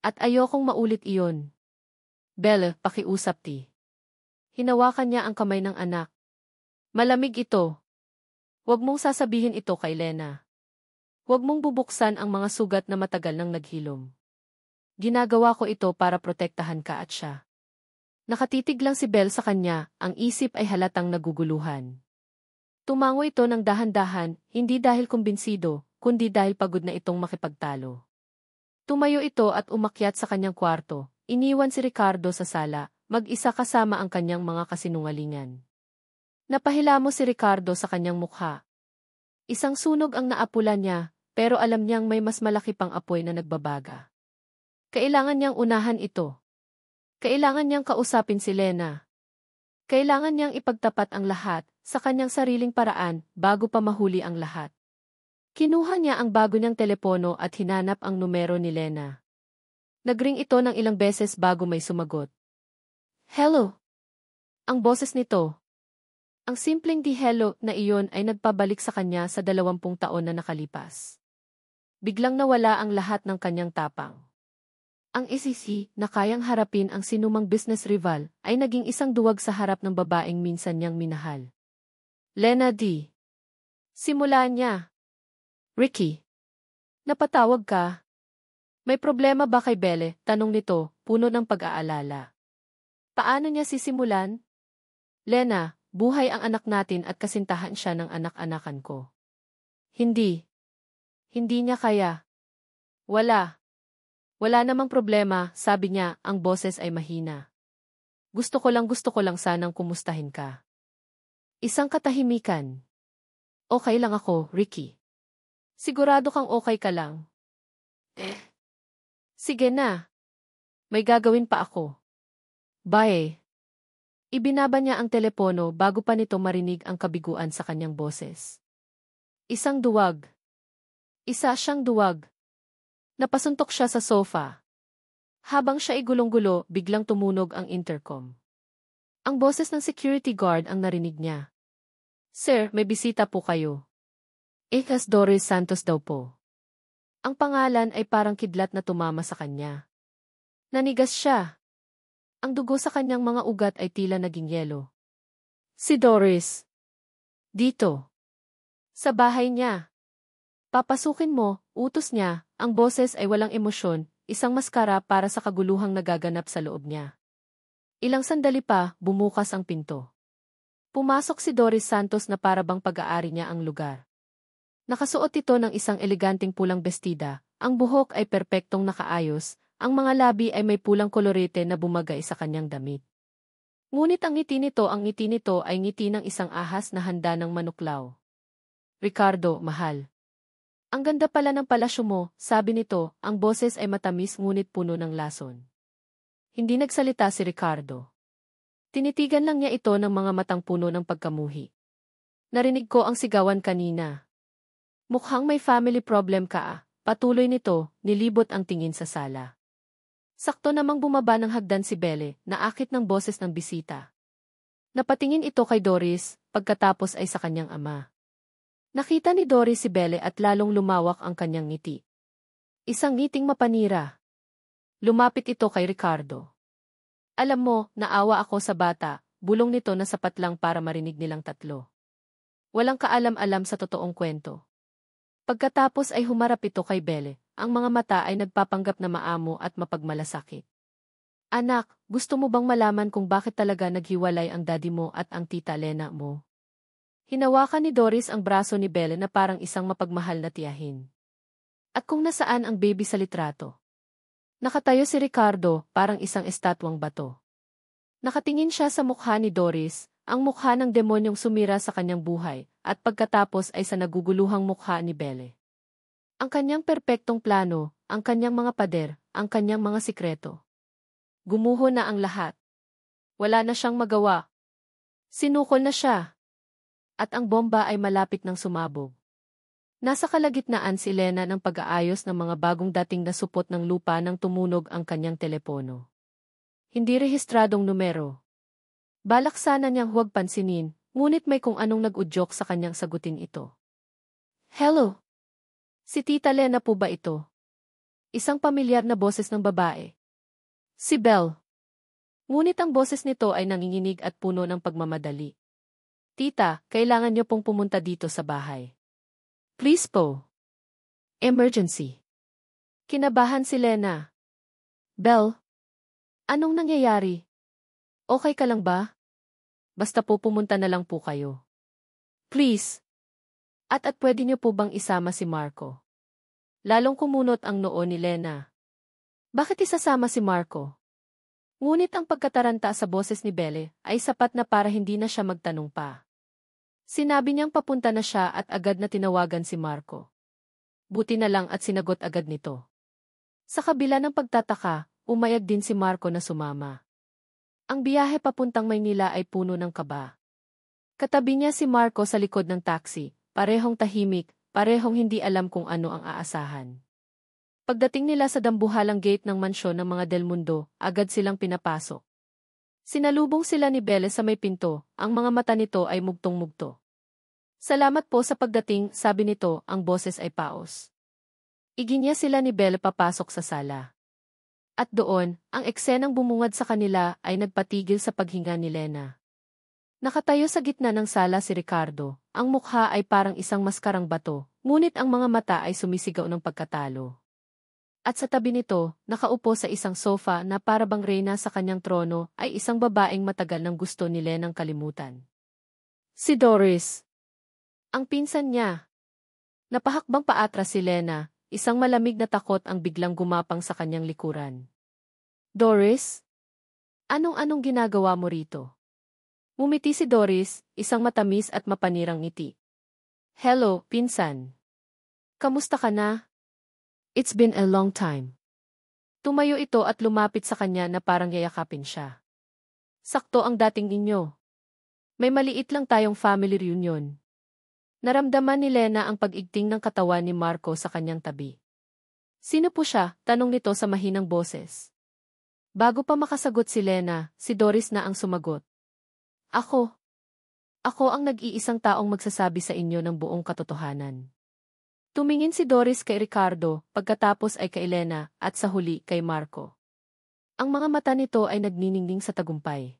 At ayokong maulit iyon. Belle, pakiusap ti. Hinawakan niya ang kamay ng anak. Malamig ito. Huwag mong sasabihin ito kay Lena. Huwag mong bubuksan ang mga sugat na matagal nang naghilom. Ginagawa ko ito para protektahan ka at siya. Nakatitig lang si Belle sa kanya, ang isip ay halatang naguguluhan. Tumango ito ng dahan-dahan, hindi dahil kumbinsido, kundi dahil pagod na itong makipagtalo. Tumayo ito at umakyat sa kanyang kwarto, iniwan si Ricardo sa sala, mag-isa kasama ang kanyang mga kasinungalingan. Napahilamo si Ricardo sa kanyang mukha. Isang sunog ang naapula niya, pero alam niyang may mas malaki pang apoy na nagbabaga. Kailangan niyang unahan ito. Kailangan niyang kausapin si Lena. Kailangan niyang ipagtapat ang lahat sa kanyang sariling paraan bago pa mahuli ang lahat. Kinuha niya ang bago niyang telepono at hinanap ang numero ni Lena. Nagring ito ng ilang beses bago may sumagot. Hello? Ang boses nito. Ang simpleng di hello na iyon ay nagpabalik sa kanya sa 20 taon na nakalipas. Biglang nawala ang lahat ng kanyang tapang. Ang isisi na kayang harapin ang sinumang business rival ay naging isang duwag sa harap ng babaeng minsan niyang minahal. Lena D. Simula niya. Ricky. Napatawag ka? May problema ba kay Belle? Tanong nito, puno ng pag-aalala. Paano niya sisimulan? Lena, buhay ang anak natin at kasintahan siya ng anak-anakan ko. Hindi. Hindi niya kaya. Wala. Wala namang problema, sabi niya, ang boses ay mahina. Gusto ko lang sanang kumustahin ka. Isang katahimikan. Okay lang ako, Ricky. Sigurado kang okay ka lang. Sige na. May gagawin pa ako. Bye. Ibinaba niya ang telepono bago pa nito marinig ang kabiguan sa kanyang boses. Isang duwag. Isa siyang duwag. Napasuntok siya sa sofa. Habang siya ay gulong-gulo, biglang tumunog ang intercom. Ang boses ng security guard ang narinig niya. Sir, may bisita po kayo. Ikas Doris Santos daw po. Ang pangalan ay parang kidlat na tumama sa kanya. Nanigas siya. Ang dugo sa kanyang mga ugat ay tila naging yelo. Si Doris. Dito. Sa bahay niya. Papasukin mo, utos niya, ang boses ay walang emosyon, isang maskara para sa kaguluhang nagaganap sa loob niya. Ilang sandali pa, bumukas ang pinto. Pumasok si Doris Santos na para bang pag-aari niya ang lugar. Nakasuot ito ng isang eleganteng pulang bestida, ang buhok ay perpektong nakaayos, ang mga labi ay may pulang kolorete na bumagay sa kanyang damit. Ngunit ang ngiti nito ay ngiti ng isang ahas na handa ng manuklaw. Ricardo, mahal. Ang ganda pala ng palasyo mo, sabi nito, ang boses ay matamis ngunit puno ng lason. Hindi nagsalita si Ricardo. Tinitigan lang niya ito ng mga matang puno ng pagkamuhi. Narinig ko ang sigawan kanina. Mukhang may family problem ka ah. Patuloy nito, nilibot ang tingin sa sala. Sakto namang bumaba ng hagdan si Belle, naakit ng boses ng bisita. Napatingin ito kay Doris, pagkatapos ay sa kanyang ama. Nakita ni Doris si Belle at lalong lumawak ang kanyang ngiti. Isang ngiting mapanira. Lumapit ito kay Ricardo. Alam mo, naawa ako sa bata, bulong nito na sapat lang para marinig nilang tatlo. Walang kaalam-alam sa totoong kwento. Pagkatapos ay humarap ito kay Belle, ang mga mata ay nagpapanggap na maamo at mapagmalasakit. Anak, gusto mo bang malaman kung bakit talaga naghiwalay ang daddy mo at ang tita Lena mo? Hinawakan ni Doris ang braso ni Belle na parang isang mapagmahal na tiyahin. At kung nasaan ang baby sa litrato? Nakatayo si Ricardo, parang isang estatwang bato. Nakatingin siya sa mukha ni Doris, ang mukha ng demonyong sumira sa kanyang buhay, at pagkatapos ay sa naguguluhang mukha ni Belle. Ang kanyang perpektong plano, ang kanyang mga pader, ang kanyang mga sikreto. Gumuho na ang lahat. Wala na siyang magawa. Sinukol na siya. At ang bomba ay malapit ng sumabog. Nasa kalagitnaan si Lena ng pag-aayos ng mga bagong dating na supot ng lupa nang tumunog ang kanyang telepono. Hindi rehistradong numero. Balak sana niyang huwag pansinin, ngunit may kung anong nag-udyok sa kanyang sagutin ito. Hello? Si Tita Lena po ba ito? Isang pamilyar na boses ng babae. Si Belle. Ngunit ang boses nito ay nanginginig at puno ng pagmamadali. Tita, kailangan niyo pong pumunta dito sa bahay. Please po. Emergency. Kinabahan si Lena. Belle? Anong nangyayari? Okay ka lang ba? Basta po pumunta na lang po kayo. Please. At pwede niyo po bang isama si Marco? Lalong kumunot ang noo ni Lena. Bakit isasama si Marco? Ngunit ang pagkataranta sa boses ni Belle ay sapat na para hindi na siya magtanong pa. Sinabi niyang papunta na siya at agad na tinawagan si Marco. Buti na lang at sinagot agad nito. Sa kabila ng pagtataka, umayag din si Marco na sumama. Ang biyahe papuntang Maynila ay puno ng kaba. Katabi niya si Marco sa likod ng taxi, parehong tahimik, parehong hindi alam kung ano ang aasahan. Pagdating nila sa dambuhalang gate ng mansyon ng mga Del Mundo, agad silang pinapasok. Sinalubong sila ni Belle sa may pinto, ang mga mata nito ay mugtong-mugto. Salamat po sa pagdating, sabi nito, ang boses ay paos. Iginya sila ni Belle papasok sa sala. At doon, ang eksenang bumungad sa kanila ay nagpatigil sa paghinga ni Lena. Nakatayo sa gitna ng sala si Ricardo, ang mukha ay parang isang maskarang bato, ngunit ang mga mata ay sumisigaw ng pagkatalo. At sa tabi nito, nakaupo sa isang sofa na para bang reyna sa kanyang trono ay isang babaeng matagal nang gusto ni Lenang kalimutan. Si Doris. Ang pinsan niya. Napahakbang paatras si Lena, isang malamig na takot ang biglang gumapang sa kanyang likuran. Doris? Anong ginagawa mo rito? Ngumiti si Doris, isang matamis at mapanirang ngiti. Hello, pinsan. Kamusta ka na? It's been a long time. Tumayo ito at lumapit sa kanya na parang yayakapin siya. Sakto ang dating inyo. May maliit lang tayong family reunion. Naramdaman ni Lena ang pag-igting ng katawan ni Marco sa kanyang tabi. Sino po siya? Tanong nito sa mahinang boses. Bago pa makasagot si Lena, si Doris na ang sumagot. Ako. Ako ang nag-iisang taong magsasabi sa inyo ng buong katotohanan. Tumingin si Doris kay Ricardo, pagkatapos ay kay Lena, at sa huli kay Marco. Ang mga mata nito ay nagniningning sa tagumpay.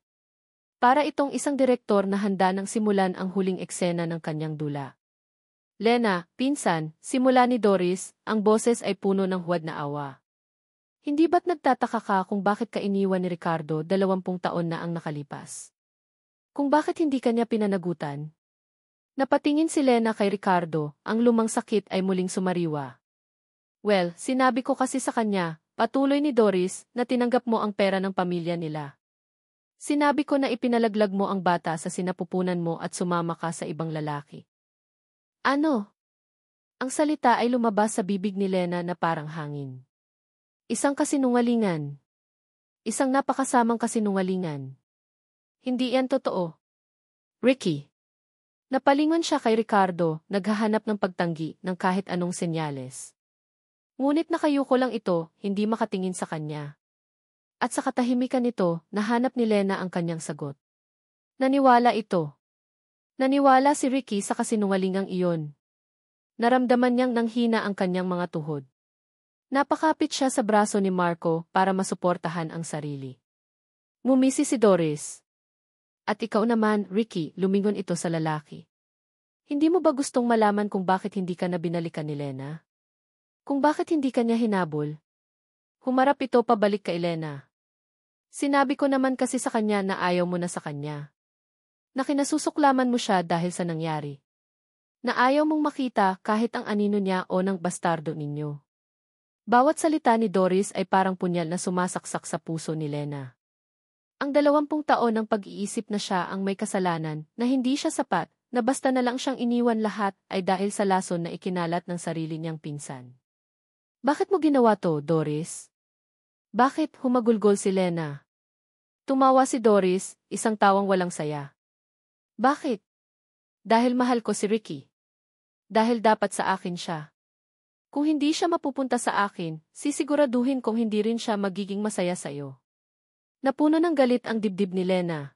Para itong isang direktor na handa nang simulan ang huling eksena ng kanyang dula. Lena, pinsan, simula ni Doris, ang boses ay puno ng huwad na awa. Hindi ba't nagtataka ka kung bakit ka iniwan ni Ricardo 20 taon na ang nakalipas? Kung bakit hindi kanya pinanagutan? Napatingin si Lena kay Ricardo, ang lumang sakit ay muling sumariwa. Well, sinabi ko kasi sa kanya, patuloy ni Doris, na tinanggap mo ang pera ng pamilya nila. Sinabi ko na ipinalaglag mo ang bata sa sinapupunan mo at sumama ka sa ibang lalaki. Ano? Ang salita ay lumabas sa bibig ni Lena na parang hangin. Isang kasinungalingan. Isang napakasamang kasinungalingan. Hindi yan totoo. Ricky. Napalingon siya kay Ricardo, naghahanap ng pagtanggi ng kahit anong senyales. Ngunit nakayuko lang ito, hindi makatingin sa kanya. At sa katahimikan nito, nahanap ni Lena ang kanyang sagot. Naniwala ito. Naniwala si Ricky sa kasinungalingang iyon. Naramdaman niyang nanghina ang kanyang mga tuhod. Napakapit siya sa braso ni Marco para masuportahan ang sarili. Ngumisi si Doris. At ikaw naman, Ricky, lumingon ito sa lalaki. Hindi mo ba gustong malaman kung bakit hindi ka na binalikan ni Lena? Kung bakit hindi ka niya hinabol? Humarap ito pabalik kay Lena. Sinabi ko naman kasi sa kanya na ayaw mo na sa kanya. Na kinasusuklaman mo siya dahil sa nangyari. Na ayaw mong makita kahit ang anino niya o ng bastardo ninyo. Bawat salita ni Doris ay parang punyal na sumasaksak sa puso ni Lena. Ang 20 taon ng pag-iisip na siya ang may kasalanan, na hindi siya sapat, na basta na lang siyang iniwan lahat ay dahil sa lason na ikinalat ng sarili niyang pinsan. Bakit mo ginawa to, Doris? Bakit humagulgol si Lena? Tumawa si Doris, isang tawang walang saya. Bakit? Dahil mahal ko si Ricky. Dahil dapat sa akin siya. Kung hindi siya mapupunta sa akin, sisiguraduhin kong hindi rin siya magiging masaya sa'yo. Napuno ng galit ang dibdib ni Lena.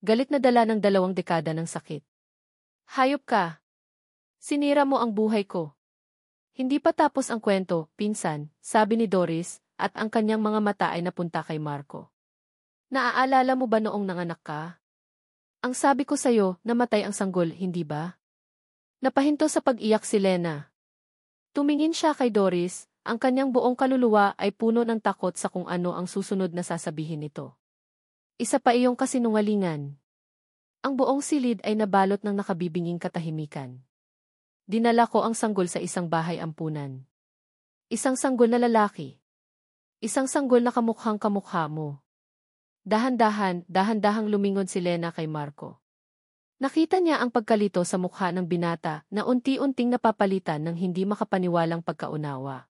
Galit na dala ng 2 dekada ng sakit. Hayop ka. Sinira mo ang buhay ko. Hindi pa tapos ang kwento, pinsan, sabi ni Doris, at ang kanyang mga mata ay napunta kay Marco. Naaalala mo ba noong nanganak ka? Ang sabi ko sa'yo, namatay ang sanggol, hindi ba? Napahinto sa pag-iyak si Lena. Tumingin siya kay Doris, ang kanyang buong kaluluwa ay puno ng takot sa kung ano ang susunod na sasabihin nito. Isa pa iyong kasinungalingan. Ang buong silid ay nabalot ng nakabibinging katahimikan. Dinala ko ang sanggol sa isang bahay ampunan. Isang sanggol na lalaki. Isang sanggol na kamukhang kamukha mo. Dahan-dahang lumingon si Lena kay Marco. Nakita niya ang pagkalito sa mukha ng binata na unti-unting napapalitan ng hindi makapaniwalang pagkaunawa.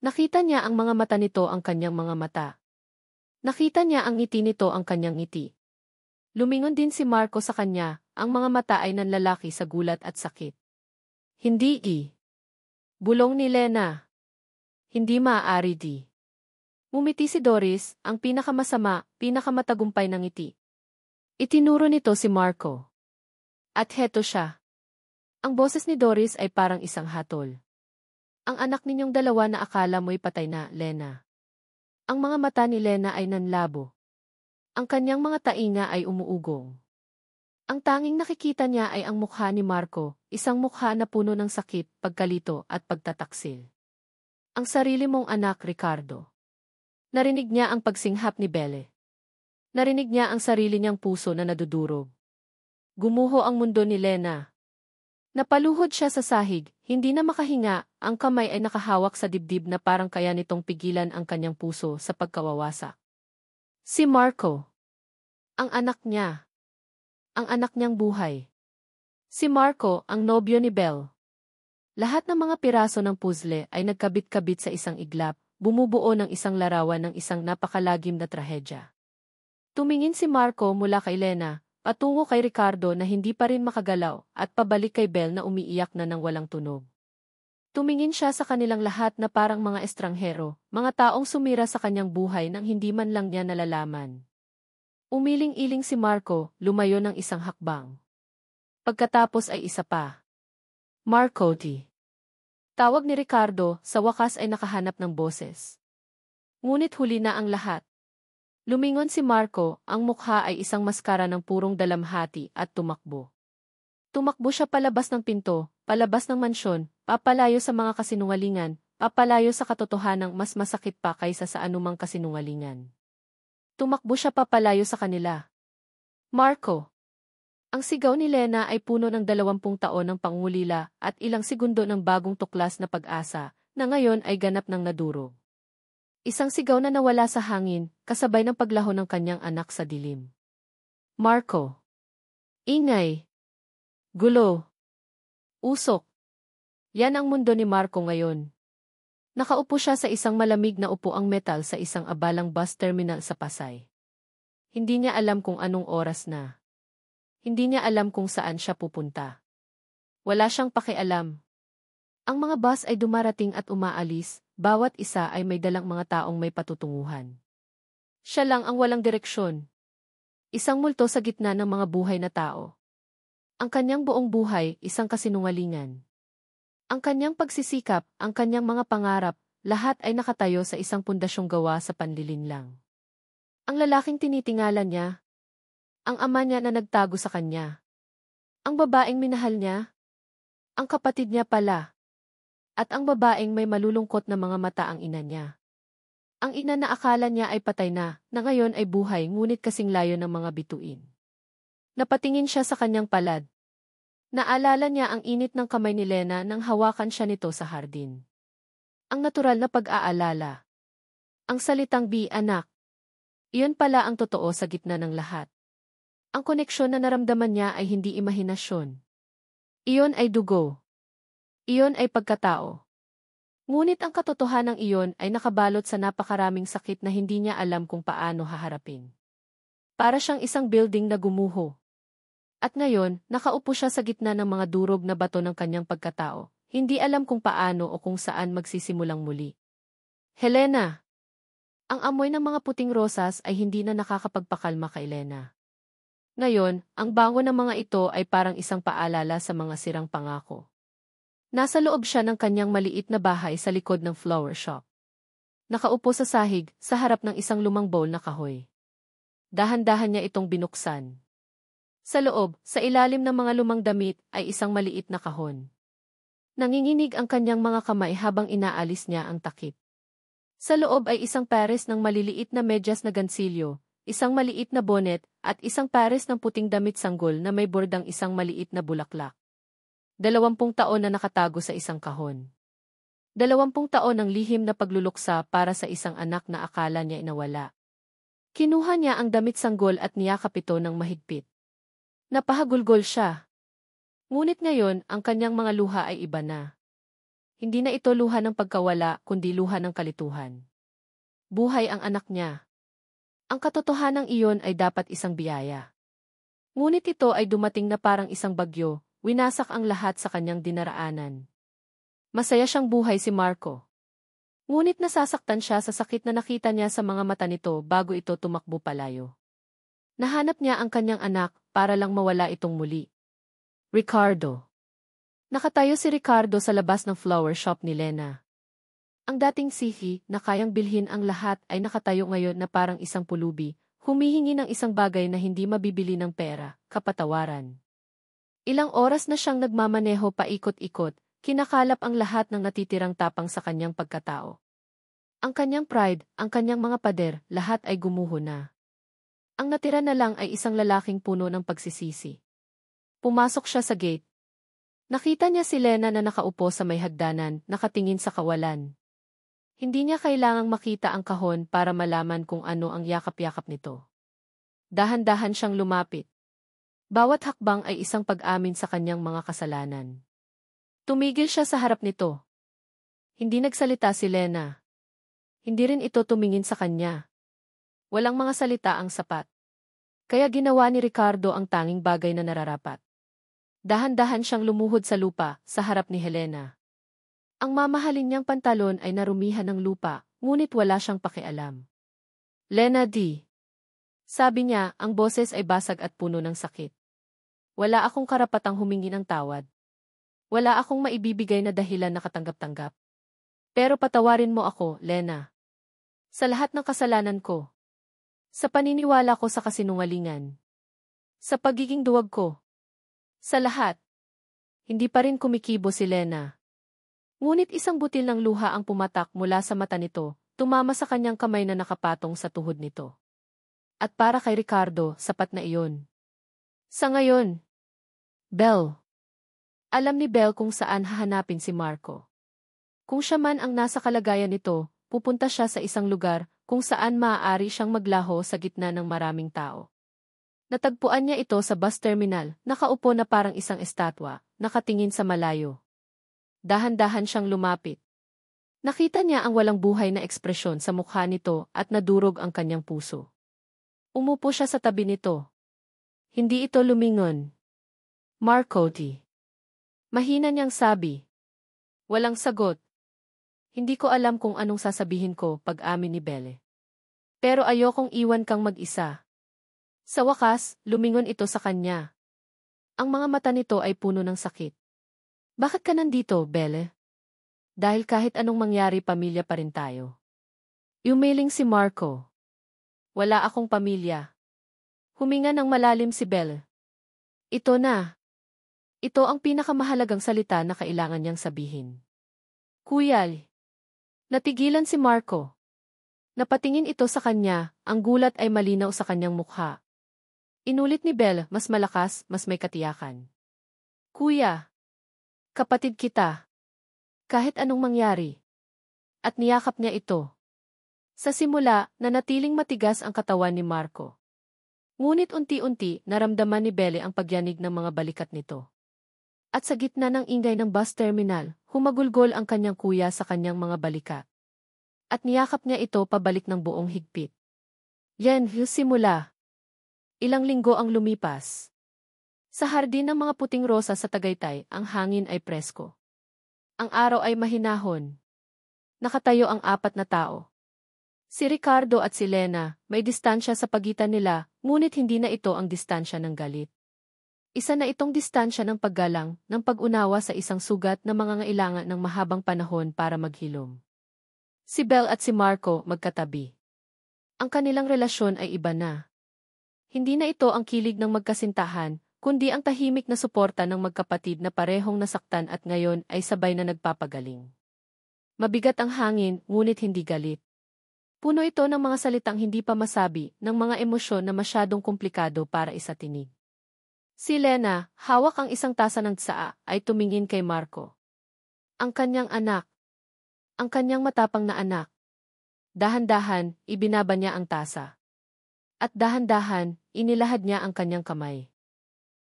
Nakita niya ang mga mata nito ang kanyang mga mata. Nakita niya ang ngiti nito ang kanyang ngiti. Lumingon din si Marco sa kanya, ang mga mata ay nanlalaki sa gulat at sakit. Hindi bulong ni Lena. Hindi maaari di. Ngumiti si Doris, ang pinakamasama, pinakamatagumpay ng ngiti. Itinuro nito si Marco. At heto siya. Ang boses ni Doris ay parang isang hatol. Ang anak ninyong 2 na akala mo'y patay na, Lena. Ang mga mata ni Lena ay nanlabo. Ang kanyang mga tainga ay umuugong. Ang tanging nakikita niya ay ang mukha ni Marco, isang mukha na puno ng sakit, pagkalito at pagtataksil. Ang sarili mong anak, Ricardo. Narinig niya ang pagsinghap ni Belle. Narinig niya ang sarili niyang puso na nadudurog. Gumuho ang mundo ni Lena. Napaluhod siya sa sahig, hindi na makahinga, ang kamay ay nakahawak sa dibdib na parang kaya nitong pigilan ang kanyang puso sa pagkawawasak. Si Marco. Ang anak niya. Ang anak niyang buhay. Si Marco, ang nobyo ni Belle. Lahat ng mga piraso ng puzzle ay nagkabit-kabit sa isang iglap, bumubuo ng isang larawan ng isang napakalagim na trahedya. Tumingin si Marco mula kay Lena, patungo kay Ricardo na hindi pa rin makagalaw, at pabalik kay Belle na umiiyak na ng walang tunog. Tumingin siya sa kanilang lahat na parang mga estranghero, mga taong sumira sa kanyang buhay nang hindi man lang niya nalalaman. Umiling-iling si Marco, lumayo ng isang hakbang. Pagkatapos ay isa pa. Marco T. Tawag ni Ricardo, sa wakas ay nakahanap ng boses. Ngunit huli na ang lahat. Lumingon si Marco, ang mukha ay isang maskara ng purong dalamhati at tumakbo. Tumakbo siya palabas ng pinto, palabas ng mansyon, papalayo sa mga kasinungalingan, papalayo sa katotohanang mas masakit pa kaysa sa anumang kasinungalingan. Tumakbo siya papalayo sa kanila. Marco! Ang sigaw ni Lena ay puno ng 20 taon ng pangulila at ilang segundo ng bagong tuklas na pag-asa na ngayon ay ganap ng nadurog. Isang sigaw na nawala sa hangin, kasabay ng paglaho ng kanyang anak sa dilim. Marco. Ingay. Gulo. Usok. Yan ang mundo ni Marco ngayon. Nakaupo siya sa isang malamig na upuang metal sa isang abalang bus terminal sa Pasay. Hindi niya alam kung anong oras na. Hindi niya alam kung saan siya pupunta. Wala siyang pakialam. Ang mga bus ay dumarating at umaalis, bawat isa ay may dalang mga taong may patutunguhan. Siya lang ang walang direksyon. Isang multo sa gitna ng mga buhay na tao. Ang kanyang buong buhay, isang kasinungalingan. Ang kanyang pagsisikap, ang kanyang mga pangarap, lahat ay nakatayo sa isang pundasyong gawa sa panlilinlang. Ang lalaking tinitingalan niya. Ang ama niya na nagtago sa kanya. Ang babaeng minahal niya. Ang kapatid niya pala. At ang babaeng may malulungkot na mga mata ang ina niya. Ang ina na akala niya ay patay na ngayon ay buhay ngunit kasing layo ng mga bituin. Napatingin siya sa kanyang palad. Naalala niya ang init ng kamay ni Lena nang hawakan siya nito sa hardin. Ang natural na pag-aalala. Ang salitang anak. Iyon pala ang totoo sa gitna ng lahat. Ang koneksyon na naramdaman niya ay hindi imahinasyon. Iyon ay dugo. Iyon ay pagkatao. Ngunit ang katotohanang iyon ay nakabalot sa napakaraming sakit na hindi niya alam kung paano haharapin. Para siyang isang building na gumuho. At ngayon, nakaupo siya sa gitna ng mga durog na bato ng kanyang pagkatao, hindi alam kung paano o kung saan magsisimulang muli. Helena! Ang amoy ng mga puting rosas ay hindi na nakakapagpakalma kay Lena. Ngayon, ang bango ng mga ito ay parang isang paalala sa mga sirang pangako. Nasa loob siya ng kanyang maliit na bahay sa likod ng flower shop. Nakaupo sa sahig, sa harap ng isang lumang bowl na kahoy. Dahan-dahan niya itong binuksan. Sa loob, sa ilalim ng mga lumang damit, ay isang maliit na kahon. Nanginginig ang kanyang mga kamay habang inaalis niya ang takip. Sa loob ay isang pares ng maliliit na medyas na gansilyo, isang maliit na bonnet, at isang pares ng puting damit sanggol na may bordang isang maliit na bulaklak. 20 taon na nakatago sa isang kahon. 20 taon ng lihim na pagluluksa para sa isang anak na akala niya inawala. Kinuha niya ang damit sanggol at niyakap ito ng mahigpit. Napahagulgol siya. Ngunit ngayon, ang kanyang mga luha ay iba na. Hindi na ito luha ng pagkawala, kundi luha ng kalituhan. Buhay ang anak niya. Ang katotohanang iyon ay dapat isang biyaya. Ngunit ito ay dumating na parang isang bagyo, winasak ang lahat sa kanyang dinaraanan. Masaya siyang buhay si Marco. Ngunit nasasaktan siya sa sakit na nakita niya sa mga mata nito bago ito tumakbo palayo. Nahanap niya ang kanyang anak para lang mawala itong muli. Ricardo. Nakatayo si Ricardo sa labas ng flower shop ni Lena. Ang dating sihi na kayang bilhin ang lahat ay nakatayo ngayon na parang isang pulubi, humihingi ng isang bagay na hindi mabibili ng pera, kapatawaran. Ilang oras na siyang nagmamaneho paikot-ikot, kinakalap ang lahat ng natitirang tapang sa kanyang pagkatao. Ang kanyang pride, ang kanyang mga pader, lahat ay gumuho na. Ang natira na lang ay isang lalaking puno ng pagsisisi. Pumasok siya sa gate. Nakita niya si Lena na nakaupo sa may hagdanan, nakatingin sa kawalan. Hindi niya kailangang makita ang kahon para malaman kung ano ang yakap-yakap nito. Dahan-dahan siyang lumapit. Bawat hakbang ay isang pag-amin sa kanyang mga kasalanan. Tumigil siya sa harap nito. Hindi nagsalita si Lena. Hindi rin ito tumingin sa kanya. Walang mga salita ang sapat. Kaya ginawa ni Ricardo ang tanging bagay na nararapat. Dahan-dahan siyang lumuhod sa lupa, sa harap ni Helena. Ang mamahalin niyang pantalon ay narumihan ng lupa, ngunit wala siyang pakialam. Lena D. Sabi niya, ang boses ay basag at puno ng sakit. Wala akong karapatang humingi ng tawad. Wala akong maibibigay na dahilan na katanggap-tanggap. Pero patawarin mo ako, Lena. Sa lahat ng kasalanan ko. Sa paniniwala ko sa kasinungalingan. Sa pagiging duwag ko. Sa lahat. Hindi pa rin kumikibo si Lena. Ngunit isang butil ng luha ang pumatak mula sa mata nito, tumama sa kanyang kamay na nakapatong sa tuhod nito. At para kay Ricardo, sapat na iyon. Sa ngayon, Belle. Alam ni Belle kung saan hahanapin si Marco. Kung siya man ang nasa kalagayan nito, pupunta siya sa isang lugar kung saan maaari siyang maglaho sa gitna ng maraming tao. Natagpuan niya ito sa bus terminal, nakaupo na parang isang estatwa, nakatingin sa malayo. Dahan-dahan siyang lumapit. Nakita niya ang walang buhay na ekspresyon sa mukha nito at nadurog ang kanyang puso. Umupo siya sa tabi nito. Hindi ito lumingon. Marco T. Mahina niyang sabi. Walang sagot. Hindi ko alam kung anong sasabihin ko pag-amin ni Belle. Pero ayokong iwan kang mag-isa. Sa wakas, lumingon ito sa kanya. Ang mga mata nito ay puno ng sakit. Bakit ka nandito, Belle? Dahil kahit anong mangyari pamilya pa rin tayo. Umiling si Marco. Wala akong pamilya. Huminga ng malalim si Belle. Ito na. Ito ang pinakamahalagang salita na kailangan niyang sabihin. Kuya. Natigilan si Marco. Napatingin ito sa kanya, ang gulat ay malinaw sa kanyang mukha. Inulit ni Belle, mas malakas, mas may katiyakan. Kuya. Kapatid kita. Kahit anong mangyari. At niyakap niya ito. Sa simula, nanatiling matigas ang katawan ni Marco. Ngunit unti-unti, naramdaman ni Belle ang pagyanig ng mga balikat nito. At sa gitna ng ingay ng bus terminal, humagulgol ang kanyang kuya sa kanyang mga balikat. At niyakap niya ito pabalik ng buong higpit. Yan, simula. Ilang linggo ang lumipas. Sa hardin ng mga puting rosa sa Tagaytay, ang hangin ay presko. Ang araw ay mahinahon. Nakatayo ang 4 na tao. Si Ricardo at si Lena, may distansya sa pagitan nila, ngunit hindi na ito ang distansya ng galit. Isa na itong distansya ng paggalang, ng pag-unawa sa isang sugat na mangangailangan ng mahabang panahon para maghilom. Si Belle at si Marco magkatabi. Ang kanilang relasyon ay iba na. Hindi na ito ang kilig ng magkasintahan, kundi ang tahimik na suporta ng magkapatid na parehong nasaktan at ngayon ay sabay na nagpapagaling. Mabigat ang hangin, ngunit hindi galit. Puno ito ng mga salitang hindi pa masabi, ng mga emosyon na masyadong komplikado para isatinig. Si Lena, hawak ang isang tasa ng tsaa, ay tumingin kay Marco. Ang kanyang anak. Ang kanyang matapang na anak. Dahan-dahan, ibinaba niya ang tasa. At dahan-dahan, inilahad niya ang kanyang kamay.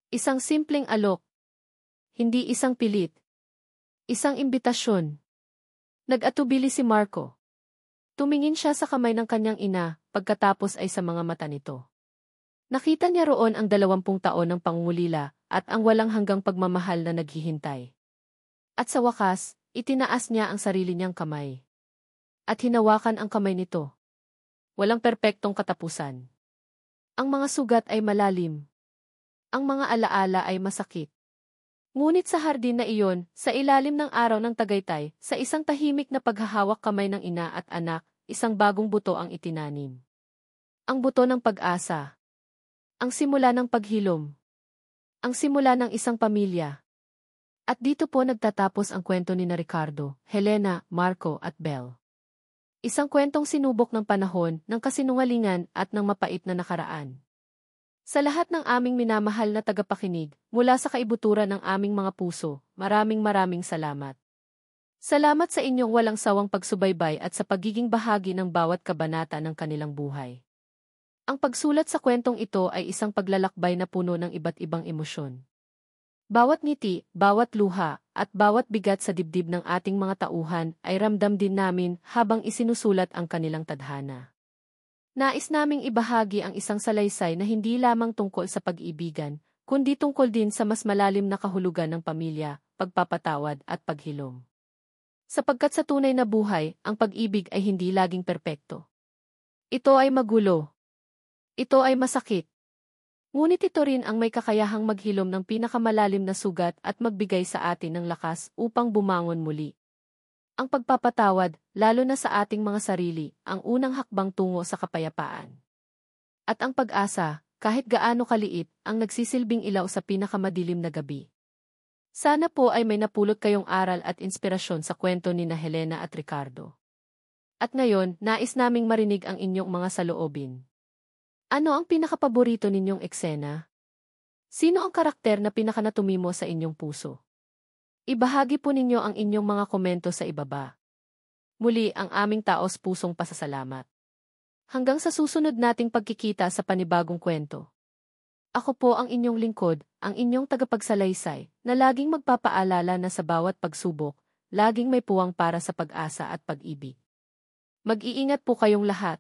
Isang simpleng alok. Hindi isang pilit. Isang imbitasyon. Nag-atubili si Marco. Tumingin siya sa kamay ng kanyang ina, pagkatapos ay sa mga mata nito. Nakita niya roon ang 20 taon ng pangungulila at ang walang hanggang pagmamahal na naghihintay. At sa wakas, itinaas niya ang sarili niyang kamay. At hinawakan ang kamay nito. Walang perpektong katapusan. Ang mga sugat ay malalim. Ang mga alaala ay masakit. Ngunit sa hardin na iyon, sa ilalim ng araw ng Tagaytay, sa isang tahimik na paghahawak kamay ng ina at anak, isang bagong buto ang itinanim. Ang buto ng pag-asa. Ang simula ng paghilom. Ang simula ng isang pamilya. At dito po nagtatapos ang kwento ni na Ricardo, Helena, Marco at Belle. Isang kwentong sinubok ng panahon, ng kasinungalingan at ng mapait na nakaraan. Sa lahat ng aming minamahal na tagapakinig, mula sa kaibuturan ng aming mga puso, maraming salamat. Salamat sa inyong walang sawang pagsubaybay at sa pagiging bahagi ng bawat kabanata ng kanilang buhay. Ang pagsulat sa kwentong ito ay isang paglalakbay na puno ng iba't ibang emosyon. Bawat ngiti, bawat luha, at bawat bigat sa dibdib ng ating mga tauhan ay ramdam din namin habang isinusulat ang kanilang tadhana. Nais naming ibahagi ang isang salaysay na hindi lamang tungkol sa pag-ibigan, kundi tungkol din sa mas malalim na kahulugan ng pamilya, pagpapatawad at paghilom. Sapagkat sa tunay na buhay, ang pag-ibig ay hindi laging perpekto. Ito ay magulo. Ito ay masakit. Ngunit ito rin ang may kakayahang maghilom ng pinakamalalim na sugat at magbigay sa atin ng lakas upang bumangon muli. Ang pagpapatawad, lalo na sa ating mga sarili, ang unang hakbang tungo sa kapayapaan. At ang pag-asa, kahit gaano kaliit, ang nagsisilbing ilaw sa pinakamadilim na gabi. Sana po ay may napulot kayong aral at inspirasyon sa kwento ni na Helena at Ricardo. At ngayon, nais naming marinig ang inyong mga saloobin. Ano ang pinakapaborito ninyong eksena? Sino ang karakter na pinakanatumimo sa inyong puso? Ibahagi po ninyo ang inyong mga komento sa ibaba. Muli ang aming taos-pusong pasasalamat. Hanggang sa susunod nating pagkikita sa panibagong kwento. Ako po ang inyong lingkod, ang inyong tagapagsalaysay, na laging magpapaalala na sa bawat pagsubok, laging may puwang para sa pag-asa at pag-ibig. Mag-iingat po kayong lahat.